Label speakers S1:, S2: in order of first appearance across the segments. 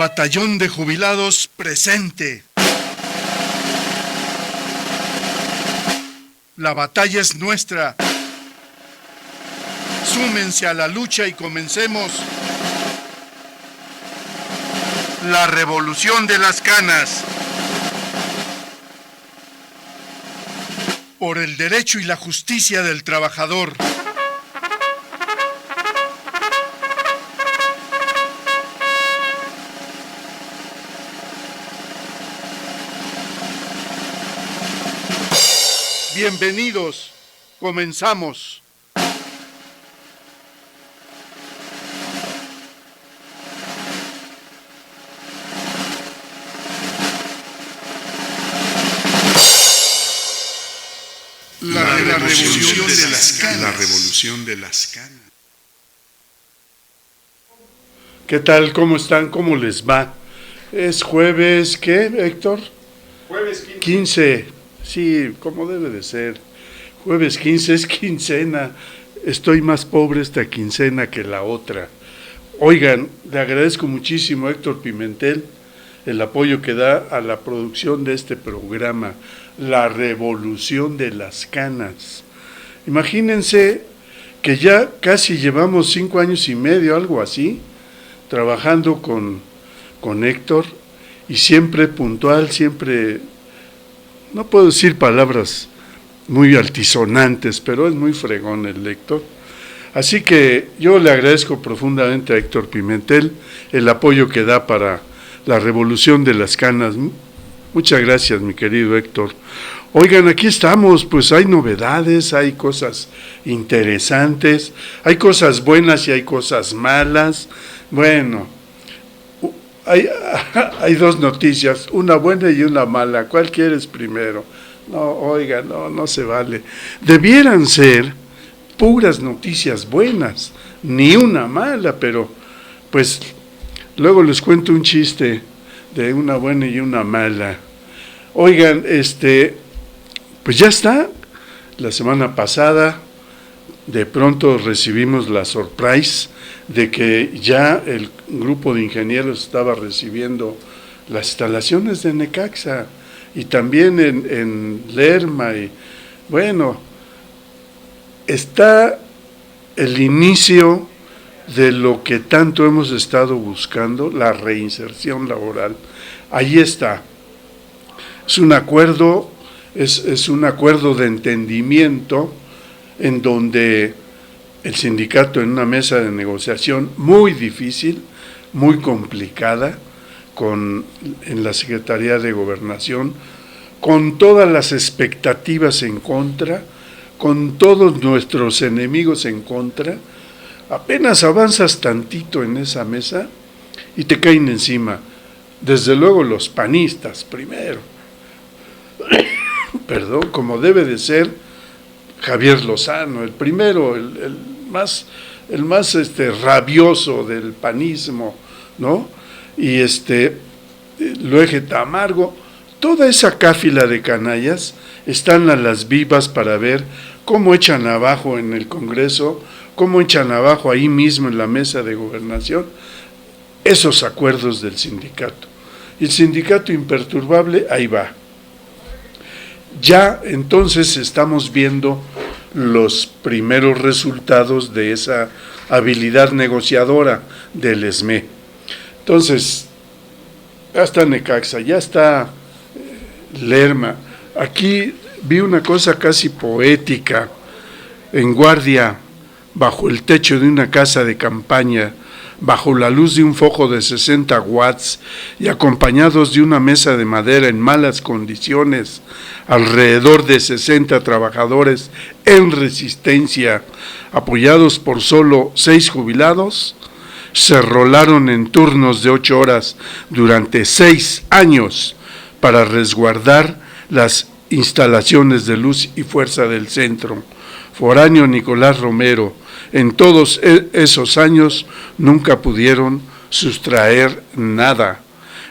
S1: Batallón de Jubilados presente. La batalla es nuestra. Súmense a la lucha y comencemos la revolución de las canas. Por el derecho y la justicia del trabajador. Bienvenidos, comenzamos. La revolución de las canas. La revolución de las canas. ¿Qué tal? ¿Cómo están? ¿Cómo les va? Es jueves, ¿qué, Héctor?
S2: Jueves
S1: 15. Sí, como debe de ser. Jueves 15 es quincena. Estoy más pobre esta quincena que la otra. Oigan, le agradezco muchísimo a Héctor Pimentel el apoyo que da a la producción de este programa, La Revolución de las Canas. Imagínense que ya casi llevamos 5 años y medio, algo así, trabajando con Héctor, y siempre puntual, siempre, no puedo decir palabras muy altisonantes, pero es muy fregón el Héctor. Así que yo le agradezco profundamente a Héctor Pimentel el apoyo que da para la revolución de las canas. Muchas gracias, mi querido Héctor. Oigan, aquí estamos, pues hay novedades, hay cosas interesantes, hay cosas buenas y hay cosas malas. Bueno, hay dos noticias, una buena y una mala. ¿Cuál quieres primero? No, oiga, no se vale. Debieran ser puras noticias buenas, ni una mala, pero pues luego les cuento un chiste de una buena y una mala. Oigan, pues ya está. La semana pasada de pronto recibimos la surprise de que ya el grupo de ingenieros estaba recibiendo las instalaciones de Necaxa y también en Lerma, y bueno, está el inicio de lo que tanto hemos estado buscando, la reinserción laboral. Ahí está. Es un acuerdo de entendimiento en donde el sindicato, en una mesa de negociación muy difícil, muy complicada, en la Secretaría de Gobernación, con todas las expectativas en contra, con todos nuestros enemigos en contra, apenas avanzas tantito en esa mesa y te caen encima. Desde luego los panistas primero. Perdón, como debe de ser Javier Lozano, el primero, el más rabioso del panismo, ¿no? Y Luege Tamargo, toda esa cáfila de canallas están a las vivas para ver cómo echan abajo en el Congreso, cómo echan abajo ahí mismo en la mesa de gobernación esos acuerdos del sindicato. Y el sindicato imperturbable, ahí va. Ya entonces estamos viendo los primeros resultados de esa habilidad negociadora del ESME. Entonces, ya está Necaxa, ya está Lerma. Aquí vi una cosa casi poética. En guardia, bajo el techo de una casa de campaña, bajo la luz de un foco de 60 watts y acompañados de una mesa de madera en malas condiciones, alrededor de 60 trabajadores en resistencia, apoyados por solo 6 jubilados, se rolaron en turnos de 8 horas durante 6 años para resguardar las instalaciones de luz y fuerza del centro. Foráneo Nicolás Romero, en todos esos años nunca pudieron sustraer nada.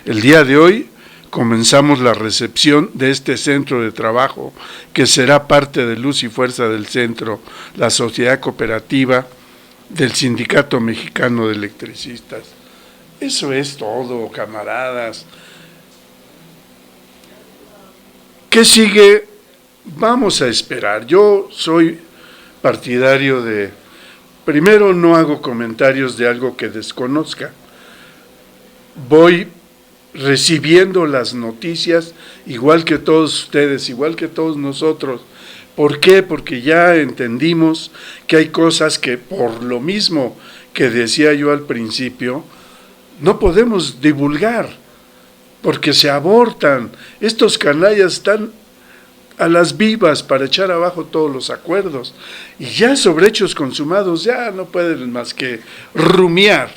S1: El día de hoy comenzamos la recepción de este centro de trabajo, que será parte de Luz y Fuerza del Centro, la sociedad cooperativa del Sindicato Mexicano de Electricistas. Eso es todo, camaradas. ¿Qué sigue? Vamos a esperar. Yo soy partidario de, primero, no hago comentarios de algo que desconozca. Voy recibiendo las noticias, igual que todos ustedes, igual que todos nosotros. ¿Por qué? Porque ya entendimos que hay cosas que, por lo mismo que decía yo al principio, no podemos divulgar, porque se abortan. Estos canallas están a las vivas para echar abajo todos los acuerdos. Y ya sobre hechos consumados ya no pueden más que rumiar.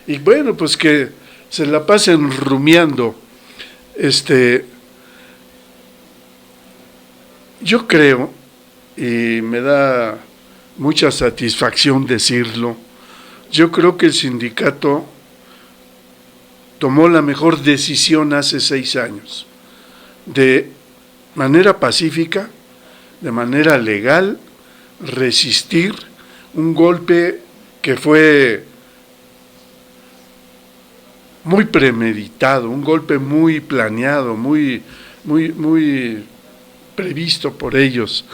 S1: Y bueno, pues que se la pasen rumiando. Yo creo, y me da mucha satisfacción decirlo, yo creo que el sindicato tomó la mejor decisión hace 6 años, de manera pacífica, de manera legal, resistir un golpe que fue muy premeditado, un golpe muy planeado, muy previsto por ellos.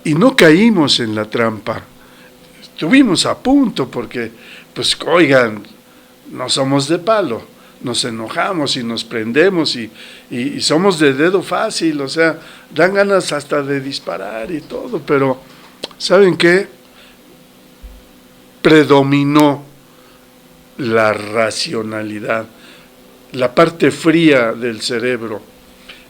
S1: Y no caímos en la trampa. Estuvimos a punto porque, pues, oigan, no somos de palo, nos enojamos y nos prendemos y somos de dedo fácil, o sea, dan ganas hasta de disparar y todo, pero ¿saben qué? Predominó la racionalidad, la parte fría del cerebro,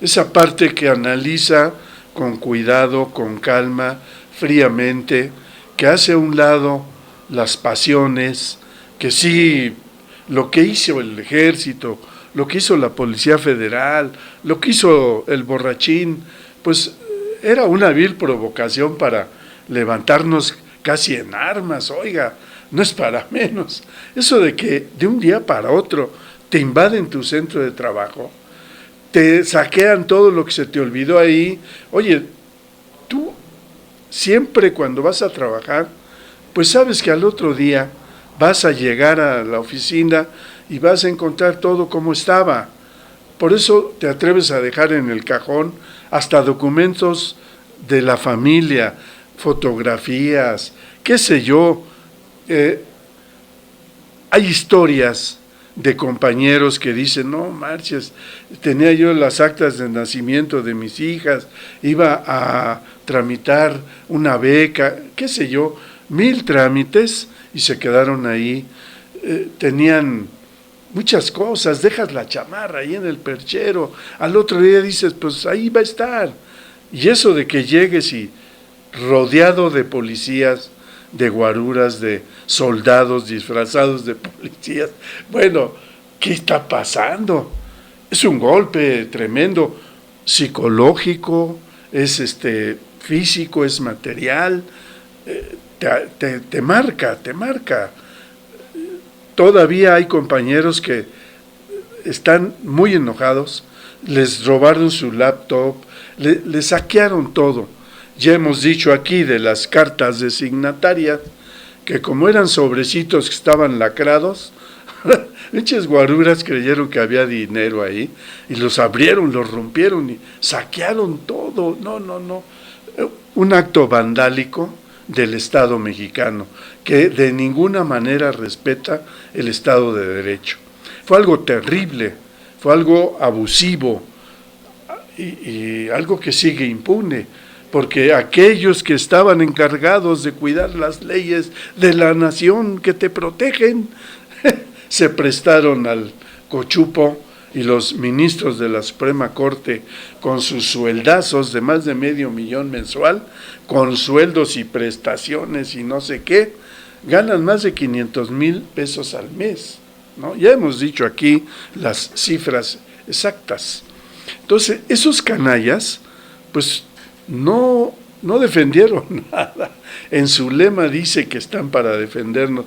S1: esa parte que analiza con cuidado, con calma, fríamente, que hace a un lado las pasiones, que sí, lo que hizo el ejército, lo que hizo la Policía Federal, lo que hizo el borrachín, pues era una vil provocación para levantarnos casi en armas, oiga, no es para menos. Eso de que de un día para otro te invaden tu centro de trabajo, te saquean todo lo que se te olvidó ahí. Oye, tú siempre cuando vas a trabajar, pues sabes que al otro día vas a llegar a la oficina y vas a encontrar todo como estaba. Por eso te atreves a dejar en el cajón hasta documentos de la familia, fotografías, qué sé yo. Hay historias de compañeros que dicen, no marches, tenía yo las actas de nacimiento de mis hijas, iba a tramitar una beca, qué sé yo, 1000 trámites y se quedaron ahí. Tenían muchas cosas, dejas la chamarra ahí en el perchero, al otro día dices, pues ahí va a estar. Y eso de que llegues y rodeado de policías, de guaruras, de soldados disfrazados de policías, bueno, ¿qué está pasando? Es un golpe tremendo, psicológico, es físico, es material, te marca. Todavía hay compañeros que están muy enojados, les robaron su laptop, le saquearon todo. Ya hemos dicho aquí de las cartas de signatarias, que como eran sobrecitos que estaban lacrados, muchas guaruras creyeron que había dinero ahí, y los abrieron, los rompieron y saquearon todo. No. Un acto vandálico del Estado mexicano, que de ninguna manera respeta el Estado de Derecho. Fue algo terrible, fue algo abusivo y algo que sigue impune, porque aquellos que estaban encargados de cuidar las leyes de la nación que te protegen, se prestaron al cochupo, y los ministros de la Suprema Corte, con sus sueldazos de más de $500,000 mensual, con sueldos y prestaciones y no sé qué, ganan más de 500,000 pesos al mes, ¿no? Ya hemos dicho aquí las cifras exactas. Entonces, esos canallas, pues no defendieron nada. En su lema dice que están para defendernos,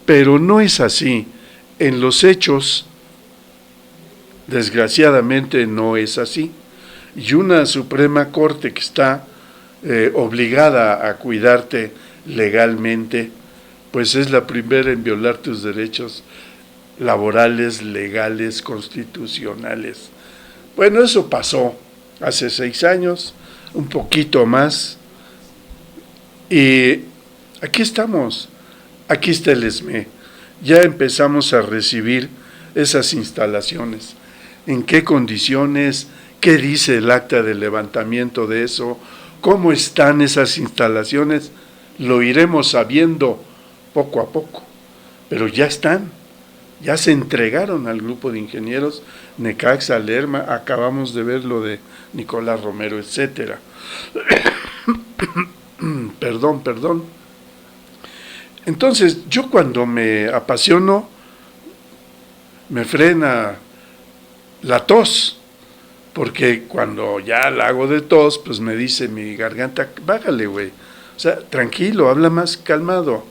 S1: pero no es así. En los hechos, desgraciadamente no es así. Y una Suprema Corte que está obligada a cuidarte legalmente, pues es la primera en violar tus derechos laborales, legales, constitucionales. Bueno, eso pasó hace 6 años, un poquito más, y aquí estamos, aquí está el ESME. Ya empezamos a recibir esas instalaciones. ¿En qué condiciones? ¿Qué dice el acta de levantamiento de eso? ¿Cómo están esas instalaciones? Lo iremos sabiendo poco a poco, pero ya están, ya se entregaron al grupo de ingenieros Necaxa, Lerma, acabamos de ver lo de Nicolás Romero, etcétera. Perdón. Entonces, yo cuando me apasiono, me frena la tos, porque cuando ya la hago de tos, pues me dice mi garganta, bájale, güey. O sea, tranquilo, habla más calmado.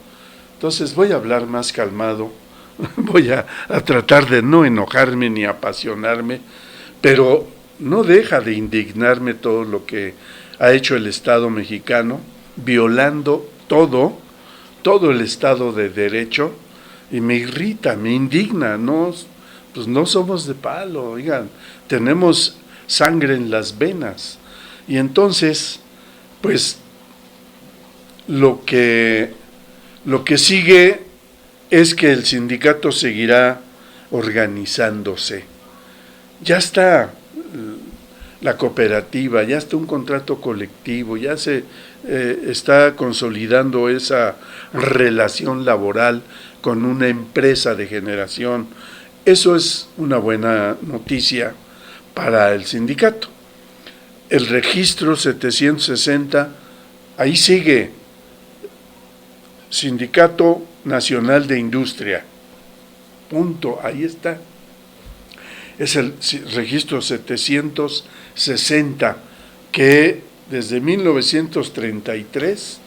S1: Entonces voy a hablar más calmado, voy a tratar de no enojarme ni apasionarme, pero no deja de indignarme todo lo que ha hecho el Estado mexicano, violando todo el Estado de Derecho, y me irrita, me indigna, no, pues no somos de palo, oigan, tenemos sangre en las venas, y entonces, pues, lo que sigue es que el sindicato seguirá organizándose. Ya está la cooperativa, ya está un contrato colectivo, ya se está consolidando esa relación laboral con una empresa de generación. Eso es una buena noticia para el sindicato. El registro 760, ahí sigue, Sindicato Nacional de Industria, punto, ahí está. Es el registro 760, que desde 1933,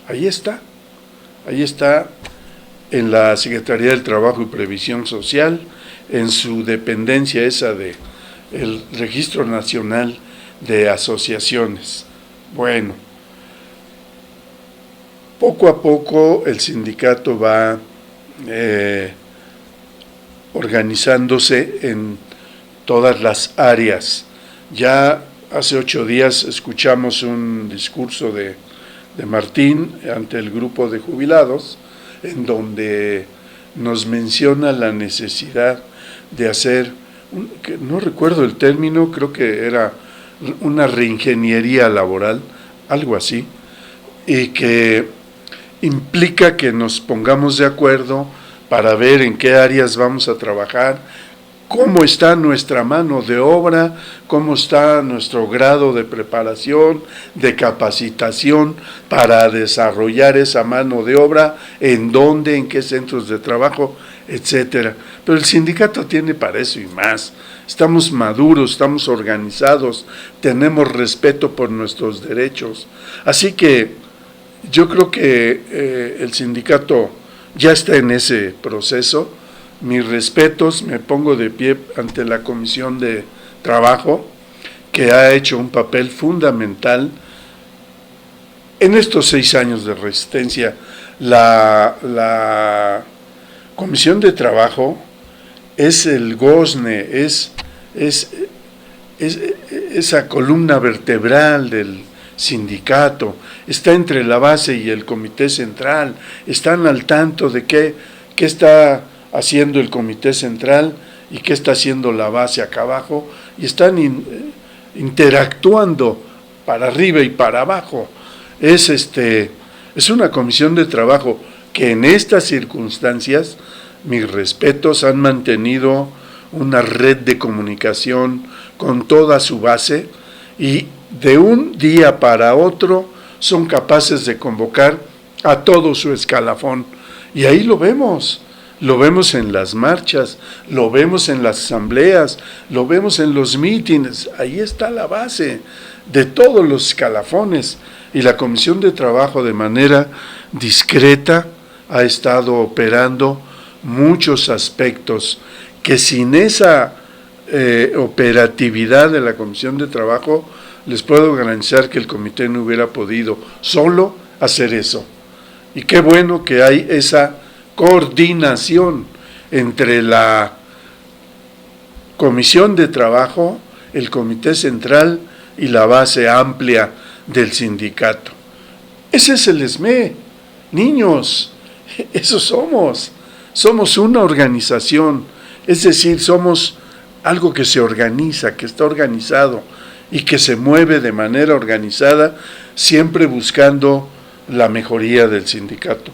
S1: ahí está en la Secretaría del Trabajo y Previsión Social, en su dependencia esa de el Registro Nacional de Asociaciones. Bueno, poco a poco el sindicato va organizándose en todas las áreas. Ya hace 8 días escuchamos un discurso de Martín ante el grupo de jubilados, en donde nos menciona la necesidad de hacer, no recuerdo el término, creo que era una reingeniería laboral, algo así, y que implica que nos pongamos de acuerdo para ver en qué áreas vamos a trabajar, cómo está nuestra mano de obra, cómo está nuestro grado de preparación, de capacitación para desarrollar esa mano de obra, en dónde, en qué centros de trabajo, etcétera. Pero el sindicato tiene para eso y más. Estamos maduros, estamos organizados, tenemos respeto por nuestros derechos. Así que yo creo que el sindicato ya está en ese proceso. Mis respetos, me pongo de pie ante la Comisión de Trabajo, que ha hecho un papel fundamental en estos 6 años de resistencia. La Comisión de Trabajo es el gozne, es esa columna vertebral del sindicato, está entre la base y el comité central, están al tanto de qué está haciendo el comité central y qué está haciendo la base acá abajo, y están interactuando para arriba y para abajo. Es una comisión de trabajo que en estas circunstancias, mis respetos, han mantenido una red de comunicación con toda su base, y de un día para otro son capaces de convocar a todo su escalafón, y ahí lo vemos en las marchas, lo vemos en las asambleas, lo vemos en los mítines. Ahí está la base de todos los escalafones, y la Comisión de Trabajo, de manera discreta, ha estado operando muchos aspectos que sin esa operatividad de la Comisión de Trabajo, les puedo garantizar que el comité no hubiera podido solo hacer eso. Y qué bueno que hay esa coordinación entre la Comisión de Trabajo, el Comité Central y la base amplia del sindicato. Ese es el SME, niños, eso somos. Somos una organización, es decir, somos algo que se organiza, que está organizado y que se mueve de manera organizada, siempre buscando la mejoría del sindicato,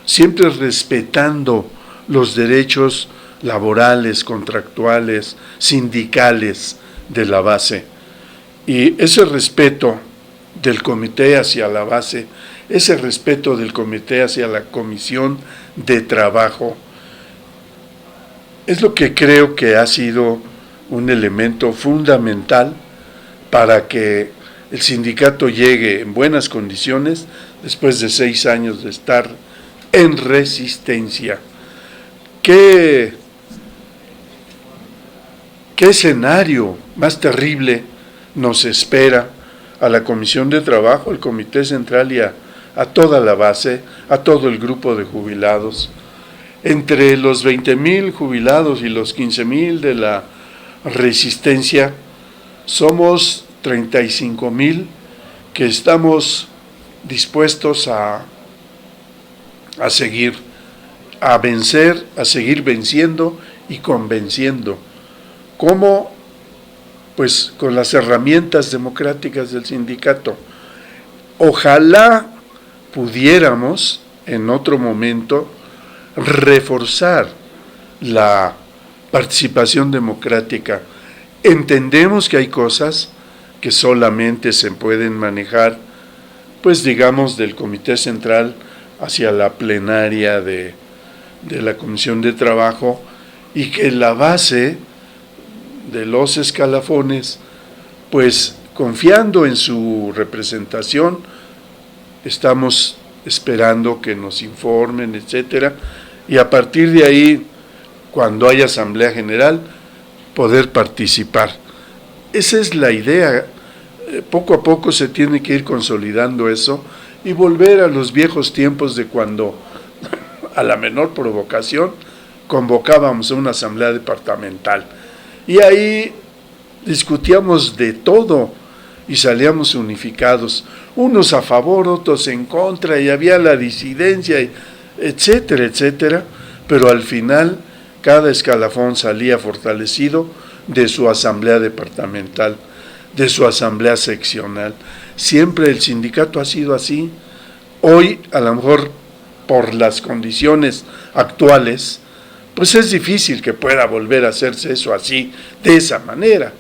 S1: siempre respetando los derechos laborales, contractuales, sindicales de la base. Y ese respeto del comité hacia la base, ese respeto del comité hacia la comisión de trabajo, es lo que creo que ha sido un elemento fundamental para que el sindicato llegue en buenas condiciones después de 6 años de estar en resistencia. ¿Qué escenario más terrible nos espera a la Comisión de Trabajo, al Comité Central y a toda la base, a todo el grupo de jubilados? Entre los 20,000 jubilados y los 15,000 de la resistencia, somos 35,000 que estamos dispuestos a seguir, a vencer, a seguir venciendo y convenciendo. ¿Cómo? Pues con las herramientas democráticas del sindicato. Ojalá pudiéramos en otro momento reforzar la participación democrática. Entendemos que hay cosas que solamente se pueden manejar, pues digamos, del Comité Central hacia la plenaria de la Comisión de Trabajo, y que la base de los escalafones, pues confiando en su representación, estamos esperando que nos informen, etcétera, y a partir de ahí, cuando haya asamblea general, poder participar. Esa es la idea. Poco a poco se tiene que ir consolidando eso y volver a los viejos tiempos de cuando, a la menor provocación, convocábamos a una asamblea departamental y ahí discutíamos de todo y salíamos unificados, unos a favor, otros en contra, y había la disidencia, etcétera, etcétera, pero al final cada escalafón salía fortalecido de su asamblea departamental, de su asamblea seccional. Siempre el sindicato ha sido así. Hoy, a lo mejor por las condiciones actuales, pues es difícil que pueda volver a hacerse eso así, de esa manera.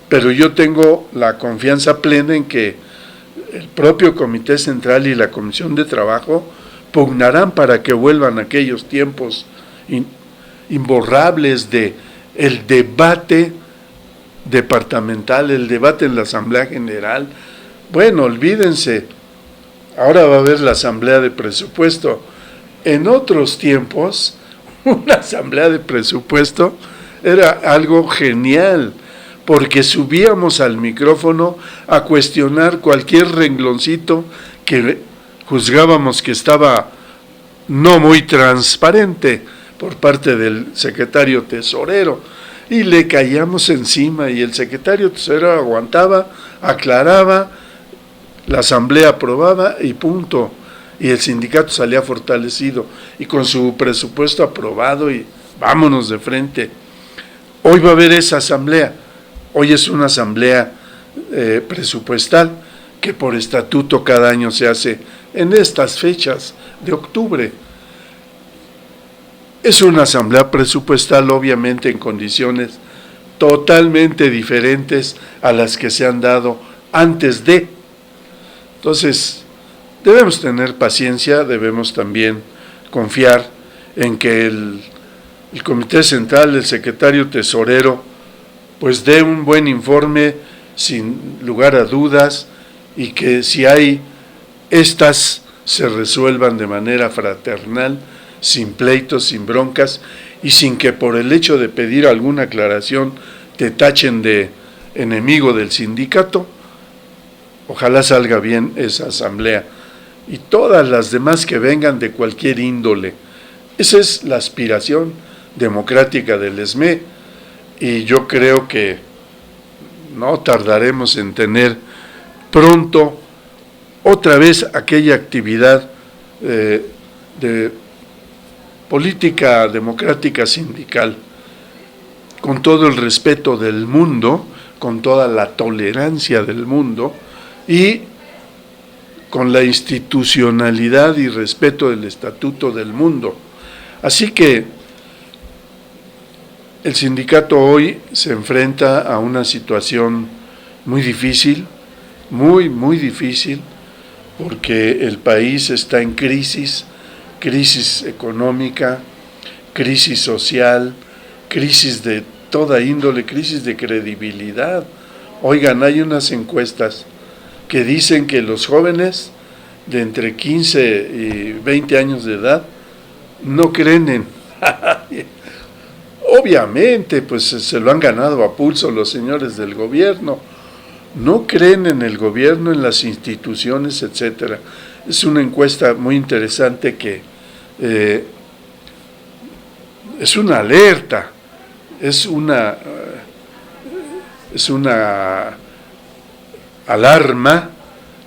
S1: Pero yo tengo la confianza plena en que el propio Comité Central y la Comisión de Trabajo pugnarán para que vuelvan aquellos tiempos imborrables de el debate departamental, el debate en la Asamblea General. Bueno, olvídense, ahora va a haber la Asamblea de Presupuesto. En otros tiempos, una Asamblea de Presupuesto era algo genial, porque subíamos al micrófono a cuestionar cualquier rengloncito que juzgábamos que estaba no muy transparente por parte del secretario tesorero, y le caíamos encima, y el secretario tesorero aguantaba, aclaraba, la asamblea aprobaba y punto, y el sindicato salía fortalecido y con su presupuesto aprobado, y vámonos de frente. Hoy va a haber esa asamblea. Hoy es una asamblea presupuestal que por estatuto cada año se hace en estas fechas de octubre. Es una asamblea presupuestal, obviamente en condiciones totalmente diferentes a las que se han dado antes de. Entonces, debemos tener paciencia, debemos también confiar en que el Comité Central, el secretario tesorero, pues dé un buen informe sin lugar a dudas, y que si hay estas se resuelvan de manera fraternal, sin pleitos, sin broncas, y sin que por el hecho de pedir alguna aclaración te tachen de enemigo del sindicato. Ojalá salga bien esa asamblea y todas las demás que vengan de cualquier índole. Esa es la aspiración democrática del ESME, y yo creo que no tardaremos en tener pronto otra vez aquella actividad de política democrática sindical, con todo el respeto del mundo, con toda la tolerancia del mundo y con la institucionalidad y respeto del estatuto del mundo. Así que el sindicato hoy se enfrenta a una situación muy difícil, muy difícil, porque el país está en crisis económica, crisis social, crisis de toda índole, crisis de credibilidad. Oigan, hay unas encuestas que dicen que los jóvenes de entre 15 y 20 años de edad no creen en... Obviamente, pues se lo han ganado a pulso los señores del gobierno. No creen en el gobierno, en las instituciones, etcétera. Es una encuesta muy interesante que es una alerta, es una alarma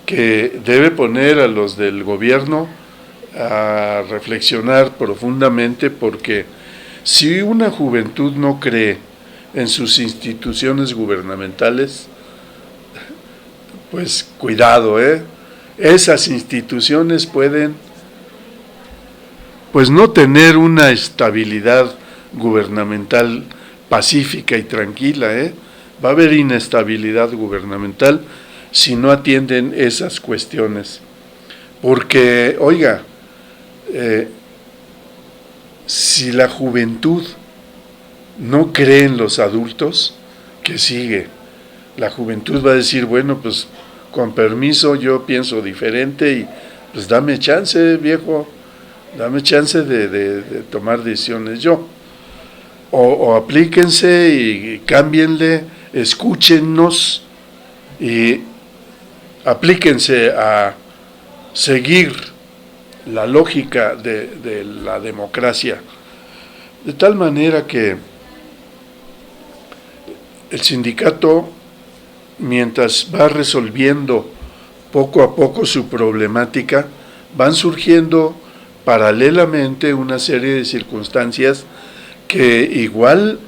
S1: que debe poner a los del gobierno a reflexionar profundamente, porque si una juventud no cree en sus instituciones gubernamentales, pues cuidado, esas instituciones pueden pues no tener una estabilidad gubernamental pacífica y tranquila, va a haber inestabilidad gubernamental si no atienden esas cuestiones. Porque, oiga, si la juventud no cree en los adultos, ¿qué sigue? La juventud va a decir, bueno, pues con permiso, yo pienso diferente y pues dame chance, viejo, dame chance de tomar decisiones yo. O aplíquense y cámbienle, escúchennos y aplíquense a seguir la lógica de la democracia, de tal manera que el sindicato, mientras va resolviendo poco a poco su problemática, van surgiendo paralelamente una serie de circunstancias que igual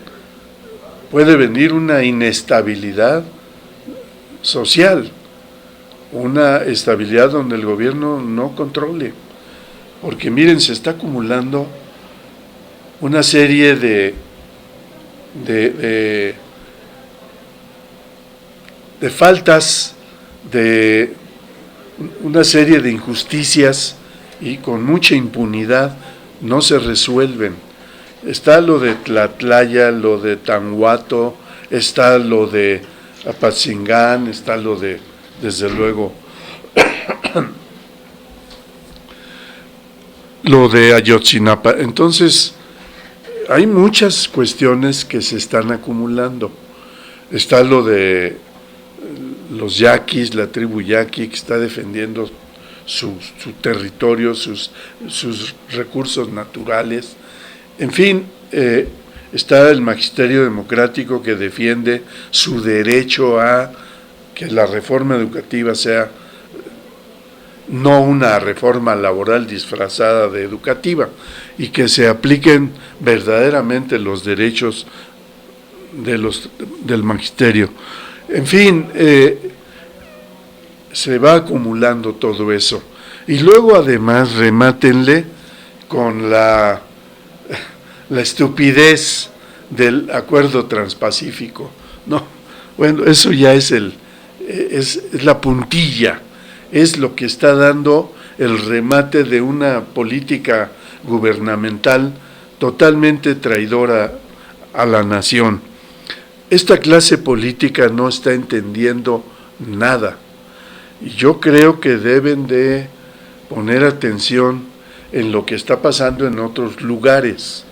S1: puede venir una inestabilidad social, una estabilidad donde el gobierno no controle, porque miren, se está acumulando una serie de faltas, de una serie de injusticias, y con mucha impunidad no se resuelven. Está lo de Tlatlaya, lo de Tanhuato, está lo de Apatzingán, está lo de, desde luego, lo de Ayotzinapa. Entonces, hay muchas cuestiones que se están acumulando. Está lo de los yaquis, la tribu yaqui, que está defendiendo su territorio, sus recursos naturales. En fin, está el magisterio democrático que defiende su derecho a que la reforma educativa sea no una reforma laboral disfrazada de educativa, y que se apliquen verdaderamente los derechos del magisterio. En fin, se va acumulando todo eso. Y luego además remátenle con la estupidez del acuerdo transpacífico. No, bueno, eso ya es la puntilla, es lo que está dando el remate de una política gubernamental totalmente traidora a la nación. Esta clase política no está entendiendo nada, y yo creo que deben de poner atención en lo que está pasando en otros lugares,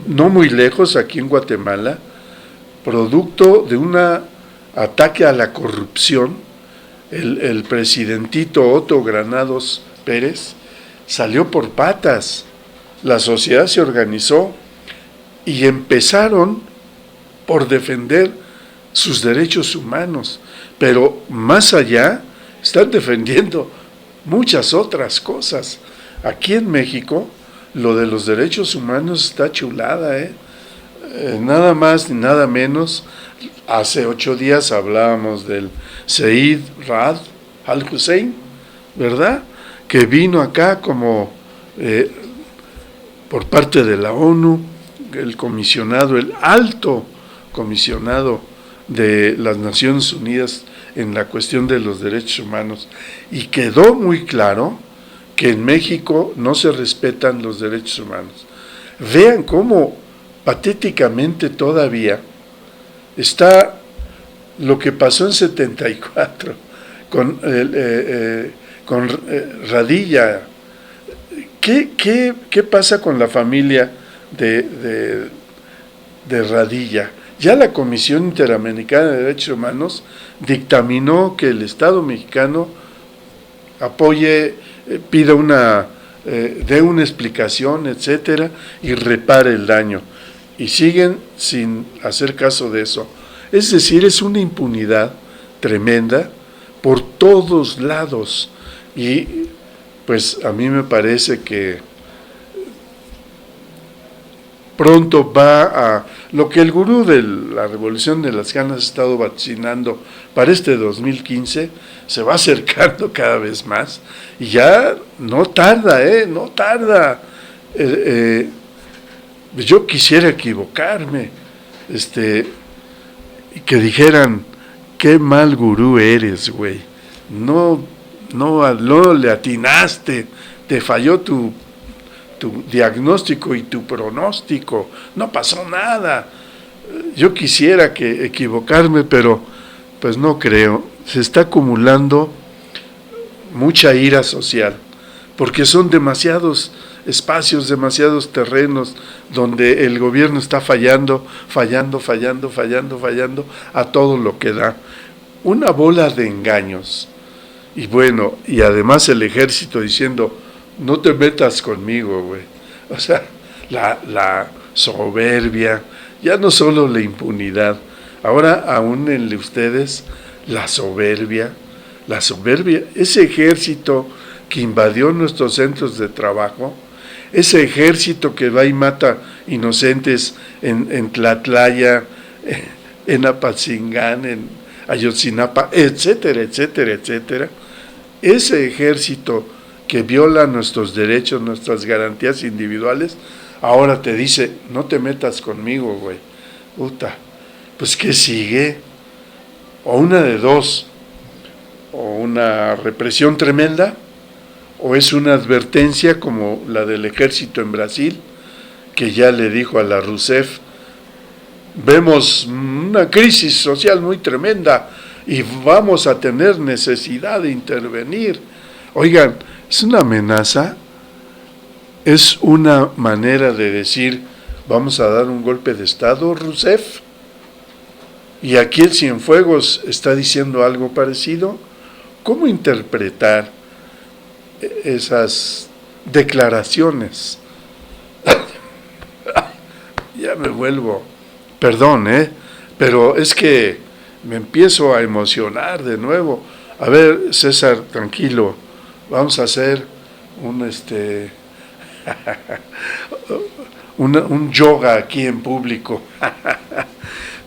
S1: no muy lejos, aquí en Guatemala, producto de un ataque a la corrupción. El presidentito Otto Granados Pérez salió por patas. La sociedad se organizó y empezaron por defender sus derechos humanos, pero más allá están defendiendo muchas otras cosas. Aquí en México lo de los derechos humanos está chulada, nada más ni nada menos. Hace 8 días hablábamos del Said Rad al-Hussein, ¿verdad? Que vino acá como por parte de la ONU, el comisionado, el alto comisionado de las Naciones Unidas en la cuestión de los derechos humanos, y quedó muy claro que en México no se respetan los derechos humanos. Vean cómo patéticamente todavía está lo que pasó en 74 con, Radilla. ¿Qué pasa con la familia de Radilla? Ya la Comisión Interamericana de Derechos Humanos dictaminó que el Estado mexicano apoye, pida dé una explicación, etcétera, y repare el daño. Y siguen sin hacer caso de eso. Es decir, es una impunidad tremenda por todos lados. Y pues a mí me parece que pronto va a lo que el gurú de la Revolución de las Ganas ha estado vaticinando para este 2015, se va acercando cada vez más y ya no tarda, no tarda. Yo quisiera equivocarme, y que dijeran, qué mal gurú eres, güey, no le atinaste, te falló tu diagnóstico y tu pronóstico, no pasó nada. Yo quisiera que equivocarme, pero pues no creo. Se está acumulando mucha ira social, porque son demasiados espacios, demasiados terrenos donde el gobierno está fallando a todo lo que da. Una bola de engaños. Y bueno, y además el ejército diciendo, no te metas conmigo, güey. O sea, la soberbia, ya no solo la impunidad, ahora aúnenle ustedes la soberbia, ese ejército que invadió nuestros centros de trabajo, ese ejército que va y mata inocentes en Tlatlaya, en Apatzingán, en Ayotzinapa, etcétera, etcétera, etcétera, ese ejército que viola nuestros derechos, nuestras garantías individuales, ahora te dice, no te metas conmigo, güey. Puta, pues ¿qué sigue? O una de dos, o una represión tremenda, o es una advertencia como la del ejército en Brasil, que ya le dijo a la Rousseff, vemos una crisis social muy tremenda y vamos a tener necesidad de intervenir. Oigan, es una amenaza, es una manera de decir, vamos a dar un golpe de Estado, Rousseff. Y aquí el Cienfuegos está diciendo algo parecido. ¿Cómo interpretar esas declaraciones? Ya me vuelvo, perdón, pero es que me empiezo a emocionar de nuevo. A ver, César, tranquilo, vamos a hacer un un yoga aquí en público.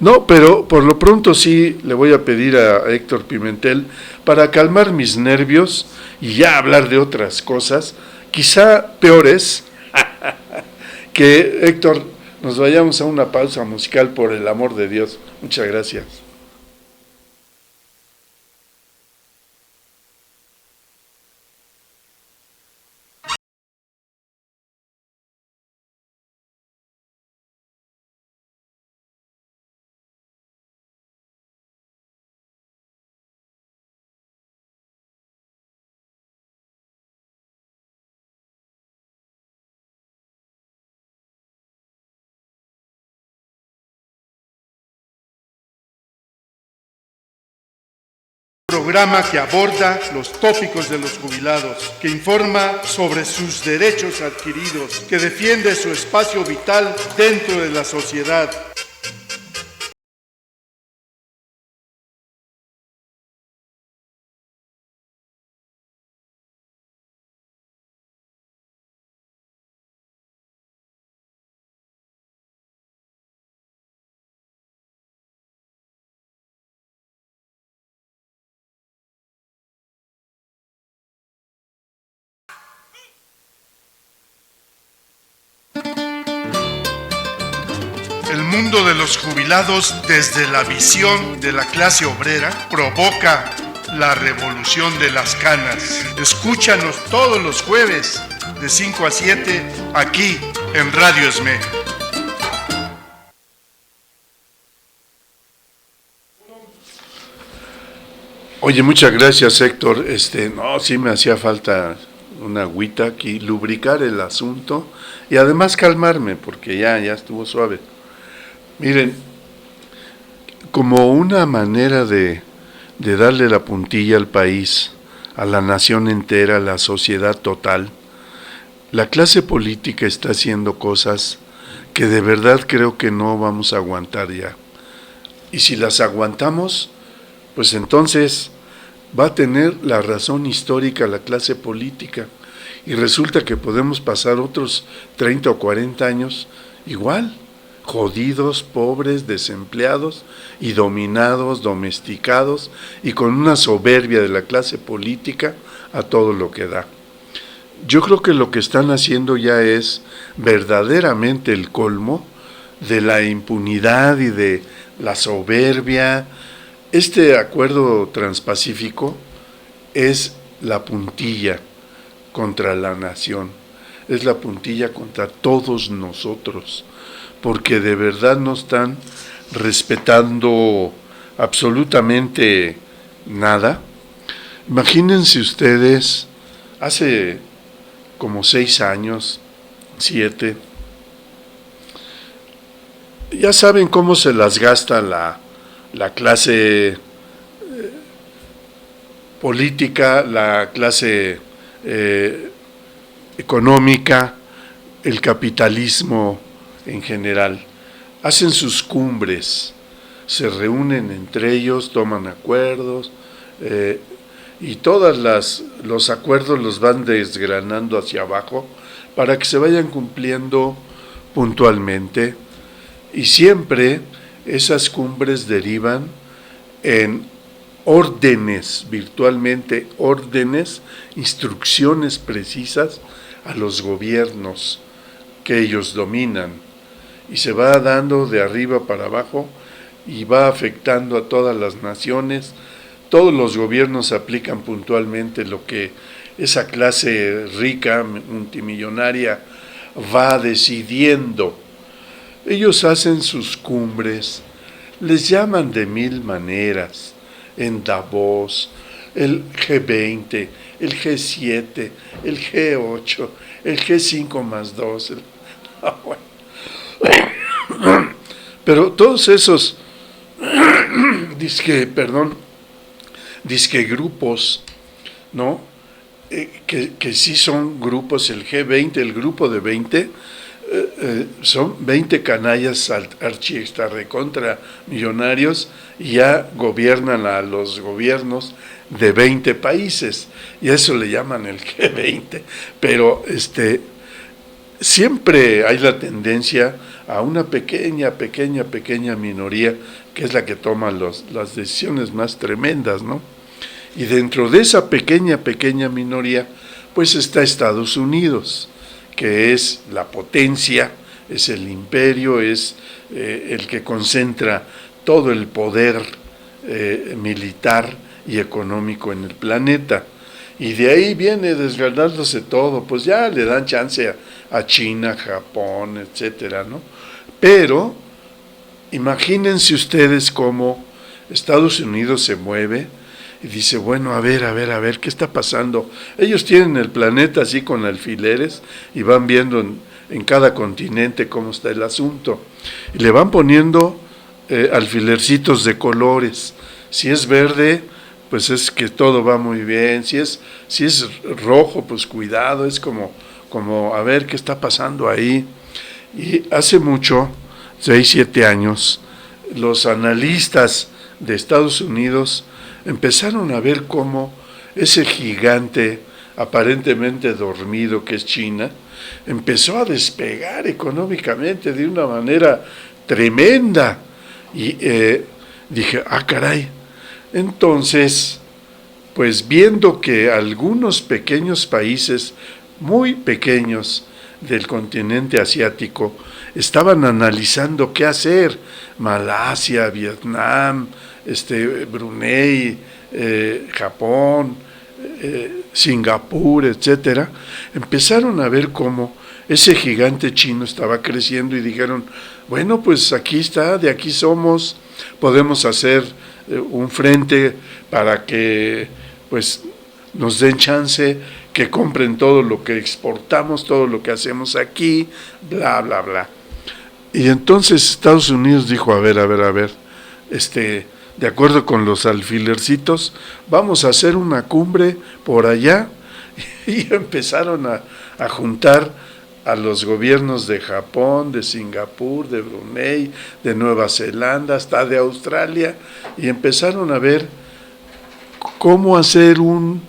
S1: No, pero por lo pronto sí le voy a pedir a Héctor Pimentel para calmar mis nervios y ya hablar de otras cosas, quizá peores, que Héctor nos vayamos a una pausa musical por el amor de Dios. Muchas gracias. programa que aborda los tópicos de los jubilados, que informa sobre sus derechos adquiridos, que defiende su espacio vital dentro de la sociedad. El mundo de los jubilados desde la visión de la clase obrera provoca la revolución de las canas. Escúchanos todos los jueves de 5 a 7 aquí en Radio ESME. Oye, muchas gracias, Héctor. No, sí me hacía falta una agüita aquí, lubricar el asunto y además calmarme porque ya estuvo suave. Miren, como una manera de darle la puntilla al país, a la nación entera, a la sociedad total, la clase política está haciendo cosas que de verdad creo que no vamos a aguantar ya. Y si las aguantamos, pues entonces va a tener la razón histórica la clase política. Y resulta que podemos pasar otros 30 o 40 años igual, jodidos, pobres, desempleados y dominados, domesticados y con una soberbia de la clase política a todo lo que da. Yo creo que lo que están haciendo ya es verdaderamente el colmo de la impunidad y de la soberbia. Este acuerdo transpacífico es la puntilla contra la nación, es la puntilla contra todos nosotros, porque de verdad no están respetando absolutamente nada. Imagínense ustedes, hace como 6 años, 7, ya saben cómo se las gasta la clase política, la clase económica, el capitalismo en general. Hacen sus cumbres, se reúnen entre ellos, toman acuerdos y todos los acuerdos los van desgranando hacia abajo para que se vayan cumpliendo puntualmente, y siempre esas cumbres derivan en órdenes, virtualmente órdenes, instrucciones precisas a los gobiernos que ellos dominan, y se va dando de arriba para abajo y va afectando a todas las naciones. Todos los gobiernos aplican puntualmente lo que esa clase rica, multimillonaria, va decidiendo. Ellos hacen sus cumbres, les llaman de 1000 maneras, en Davos, el G20, el G7, el G8, el G5+2, pero todos esos disque grupos, ¿no? Que sí son grupos, el G20, el grupo de 20, son 20 canallas archi recontra millonarios, y ya gobiernan a los gobiernos de 20 países, y a eso le llaman el G20, pero siempre hay la tendencia a una pequeña minoría que es la que toma las decisiones más tremendas, ¿no? Y dentro de esa pequeña minoría, pues está Estados Unidos, que es la potencia, es el imperio, es el que concentra todo el poder militar y económico en el planeta. Y de ahí viene desgranándose todo, pues ya le dan chance a China, Japón, etcétera, ¿no? Pero imagínense ustedes cómo Estados Unidos se mueve y dice, bueno, a ver, ¿qué está pasando? Ellos tienen el planeta así con alfileres y van viendo en cada continente cómo está el asunto. Y le van poniendo alfilercitos de colores. Si es verde, pues es que todo va muy bien. Si es rojo, pues cuidado, es como a ver qué está pasando ahí. Y hace mucho, 6, 7 años, los analistas de Estados Unidos empezaron a ver cómo ese gigante aparentemente dormido que es China, empezó a despegar económicamente de una manera tremenda. Y dije, caray. Entonces, pues viendo que algunos pequeños países, muy pequeños del continente asiático, estaban analizando qué hacer, Malasia, Vietnam, Brunei, Japón, Singapur, etcétera, empezaron a ver cómo ese gigante chino estaba creciendo y dijeron, bueno, pues aquí está, de aquí somos, podemos hacer un frente para que pues nos den chance, que compren todo lo que exportamos, todo lo que hacemos aquí, bla, bla, bla. Y entonces Estados Unidos dijo, a ver, de acuerdo con los alfilercitos, vamos a hacer una cumbre por allá. Y empezaron a juntar a los gobiernos de Japón, de Singapur, de Brunei, de Nueva Zelanda, hasta de Australia, y empezaron a ver cómo hacer un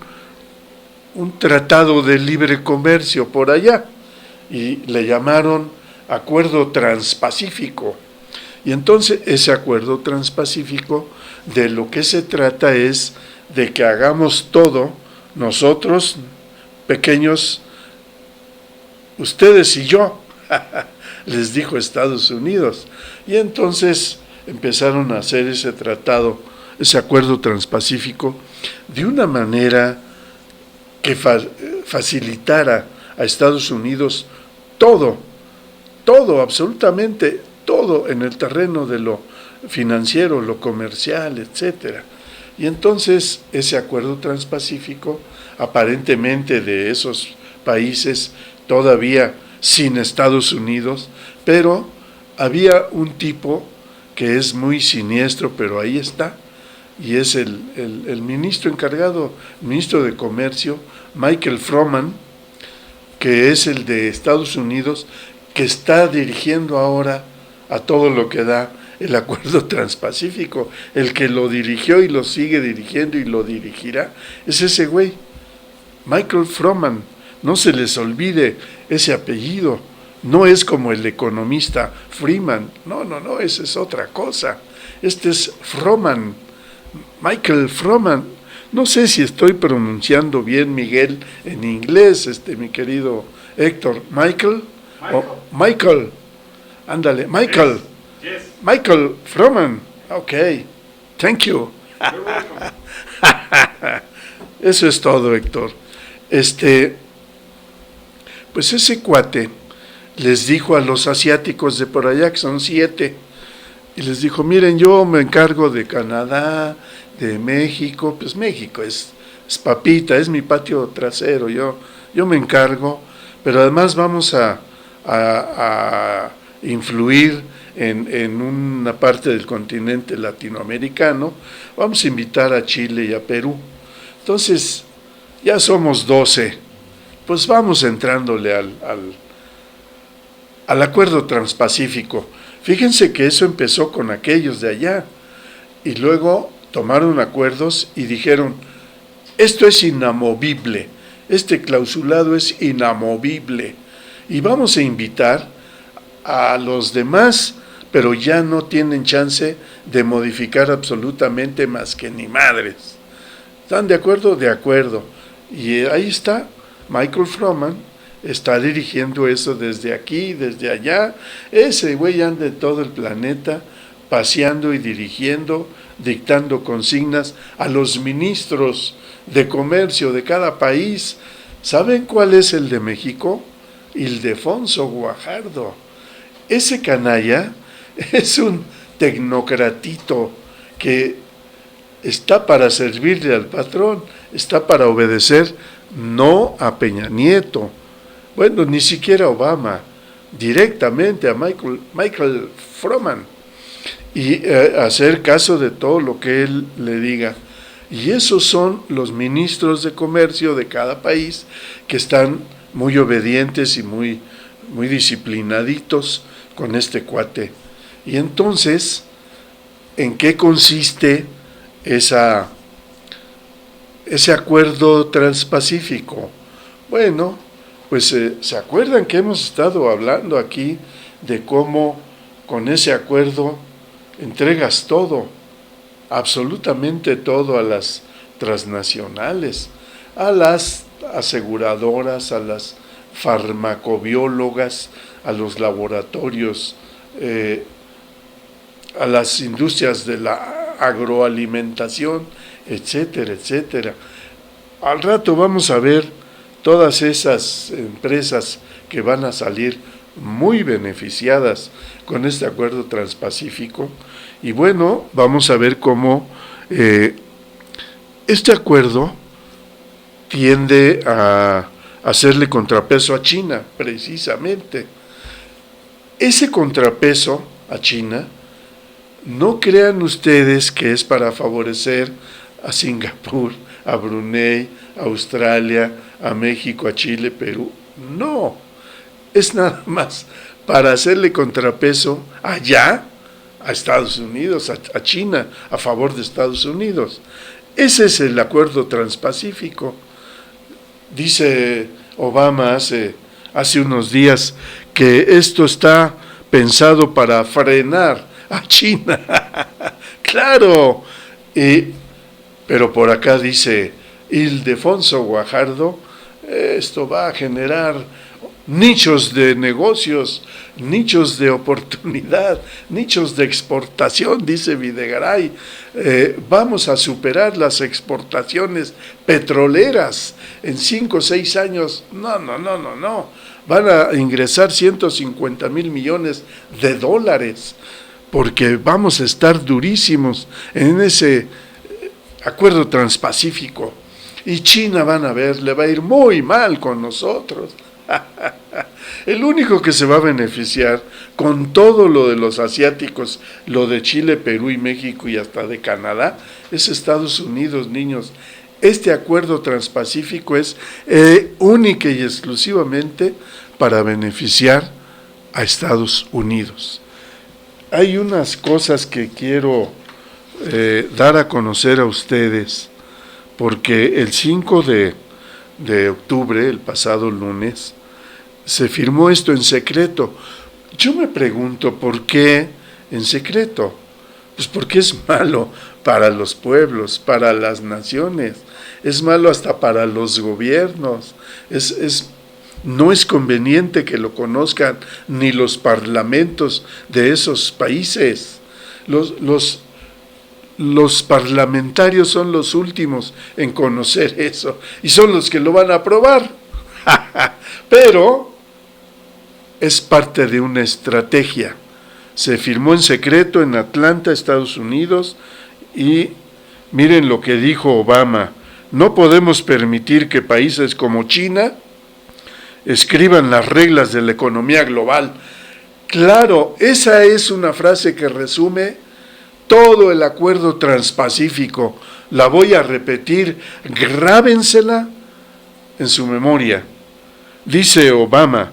S1: tratado de libre comercio por allá, y le llamaron Acuerdo Transpacífico. Y entonces ese Acuerdo Transpacífico, de lo que se trata es de que hagamos todo, nosotros, pequeños, ustedes y yo, les dijo Estados Unidos. Y entonces empezaron a hacer ese tratado, ese Acuerdo Transpacífico, de una manera que facilitara a Estados Unidos todo, absolutamente todo en el terreno de lo financiero, lo comercial, etcétera. Y entonces ese Acuerdo Transpacífico, aparentemente de esos países todavía sin Estados Unidos, pero había un tipo que es muy siniestro, pero ahí está, y es el ministro encargado, ministro de Comercio, Michael Froman, que es el de Estados Unidos, que está dirigiendo ahora a todo lo que da el Acuerdo Transpacífico. El que lo dirigió y lo sigue dirigiendo y lo dirigirá es ese güey, Michael Froman. No se les olvide ese apellido. No es como el economista Freeman. No, esa es otra cosa. Este es Froman, Michael Froman. No sé si estoy pronunciando bien, Miguel, en inglés, mi querido Héctor. Michael. Ándale, Michael.
S2: Yes.
S1: Michael Froman. Ok, thank you. Eso es todo, Héctor. Pues ese cuate les dijo a los asiáticos de por allá, que son 7, y les dijo, miren, yo me encargo de Canadá, de México, pues México es papita, es mi patio trasero, yo me encargo, pero además vamos a influir en una parte del continente latinoamericano, vamos a invitar a Chile y a Perú. Entonces, ya somos 12, pues vamos entrándole al Acuerdo Transpacífico. Fíjense que eso empezó con aquellos de allá, y luego tomaron acuerdos y dijeron, esto es inamovible, este clausulado es inamovible, y vamos a invitar a los demás, pero ya no tienen chance de modificar absolutamente más que ni madres. ¿Están de acuerdo? De acuerdo. Y ahí está, Michael Froman está dirigiendo eso desde aquí, desde allá. Ese güey anda en todo el planeta, paseando y dirigiendo, dictando consignas a los ministros de comercio de cada país. ¿Saben cuál es el de México? Ildefonso Guajardo. Ese canalla es un tecnocratito que está para servirle al patrón, está para obedecer, no a Peña Nieto, bueno, ni siquiera a Obama, directamente a Michael Froman, y hacer caso de todo lo que él le diga. Y esos son los ministros de comercio de cada país que están muy obedientes y muy disciplinaditos con este cuate. Y entonces, ¿en qué consiste ese acuerdo transpacífico? Bueno, pues ¿se acuerdan que hemos estado hablando aquí de cómo con ese acuerdo entregas todo, absolutamente todo a las transnacionales, a las aseguradoras, a las farmacobiólogas, a los laboratorios, a las industrias de la agroalimentación, etcétera, etcétera. Al rato vamos a ver todas esas empresas que van a salir muy beneficiadas con este acuerdo transpacífico. Y bueno, vamos a ver cómo este acuerdo tiende a hacerle contrapeso a China, precisamente. Ese contrapeso a China, no crean ustedes que es para favorecer a Singapur, a Brunei, a Australia, a México, a Chile, Perú. No, es nada más para hacerle contrapeso allá a Estados Unidos, a China, a favor de Estados Unidos. Ese es el acuerdo transpacífico. Dice Obama hace unos días que esto está pensado para frenar a China. Claro, pero por acá dice Ildefonso Guajardo, esto va a generar nichos de negocios, nichos de oportunidad, nichos de exportación, dice Videgaray. Vamos a superar las exportaciones petroleras en 5 o 6 años. No. Van a ingresar 150,000 millones de dólares, porque vamos a estar durísimos en ese acuerdo transpacífico. Y China, van a ver, le va a ir muy mal con nosotros. El único que se va a beneficiar con todo lo de los asiáticos, lo de Chile, Perú y México y hasta de Canadá, es Estados Unidos, niños. Este acuerdo transpacífico es única y exclusivamente para beneficiar a Estados Unidos. Hay unas cosas que quiero dar a conocer a ustedes, porque el 5 de octubre, el pasado lunes, se firmó esto en secreto. Yo me pregunto, ¿por qué en secreto? Pues porque es malo para los pueblos, para las naciones, es malo hasta para los gobiernos, no es conveniente que lo conozcan ni los parlamentos de esos países. Los parlamentarios son los últimos en conocer eso y son los que lo van a aprobar. Pero es parte de una estrategia. Se firmó en secreto en Atlanta, Estados Unidos, y miren lo que dijo Obama: no podemos permitir que países como China escriban las reglas de la economía global. Claro, esa es una frase que resume todo el acuerdo transpacífico. La voy a repetir, grábensela en su memoria. Dice Obama: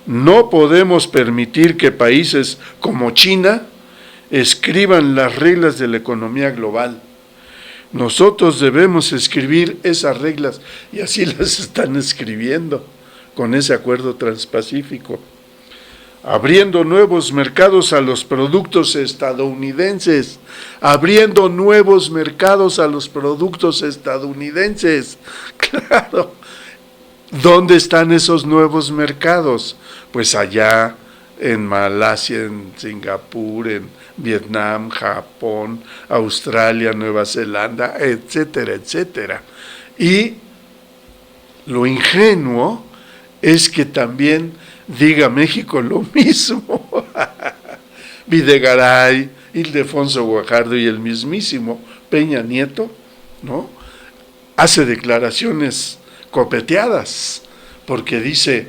S1: no podemos permitir que países como China escriban las reglas de la economía global. Nosotros debemos escribir esas reglas, y así las están escribiendo con ese acuerdo transpacífico. Abriendo nuevos mercados a los productos estadounidenses, abriendo nuevos mercados a los productos estadounidenses. Claro, ¿dónde están esos nuevos mercados? Pues allá en Malasia, en Singapur, en Vietnam, Japón, Australia, Nueva Zelanda, etcétera, etcétera. Y lo ingenuo es que también diga México lo mismo. Videgaray, Ildefonso Guajardo y el mismísimo Peña Nieto, ¿no?, hace declaraciones copeteadas, porque dice: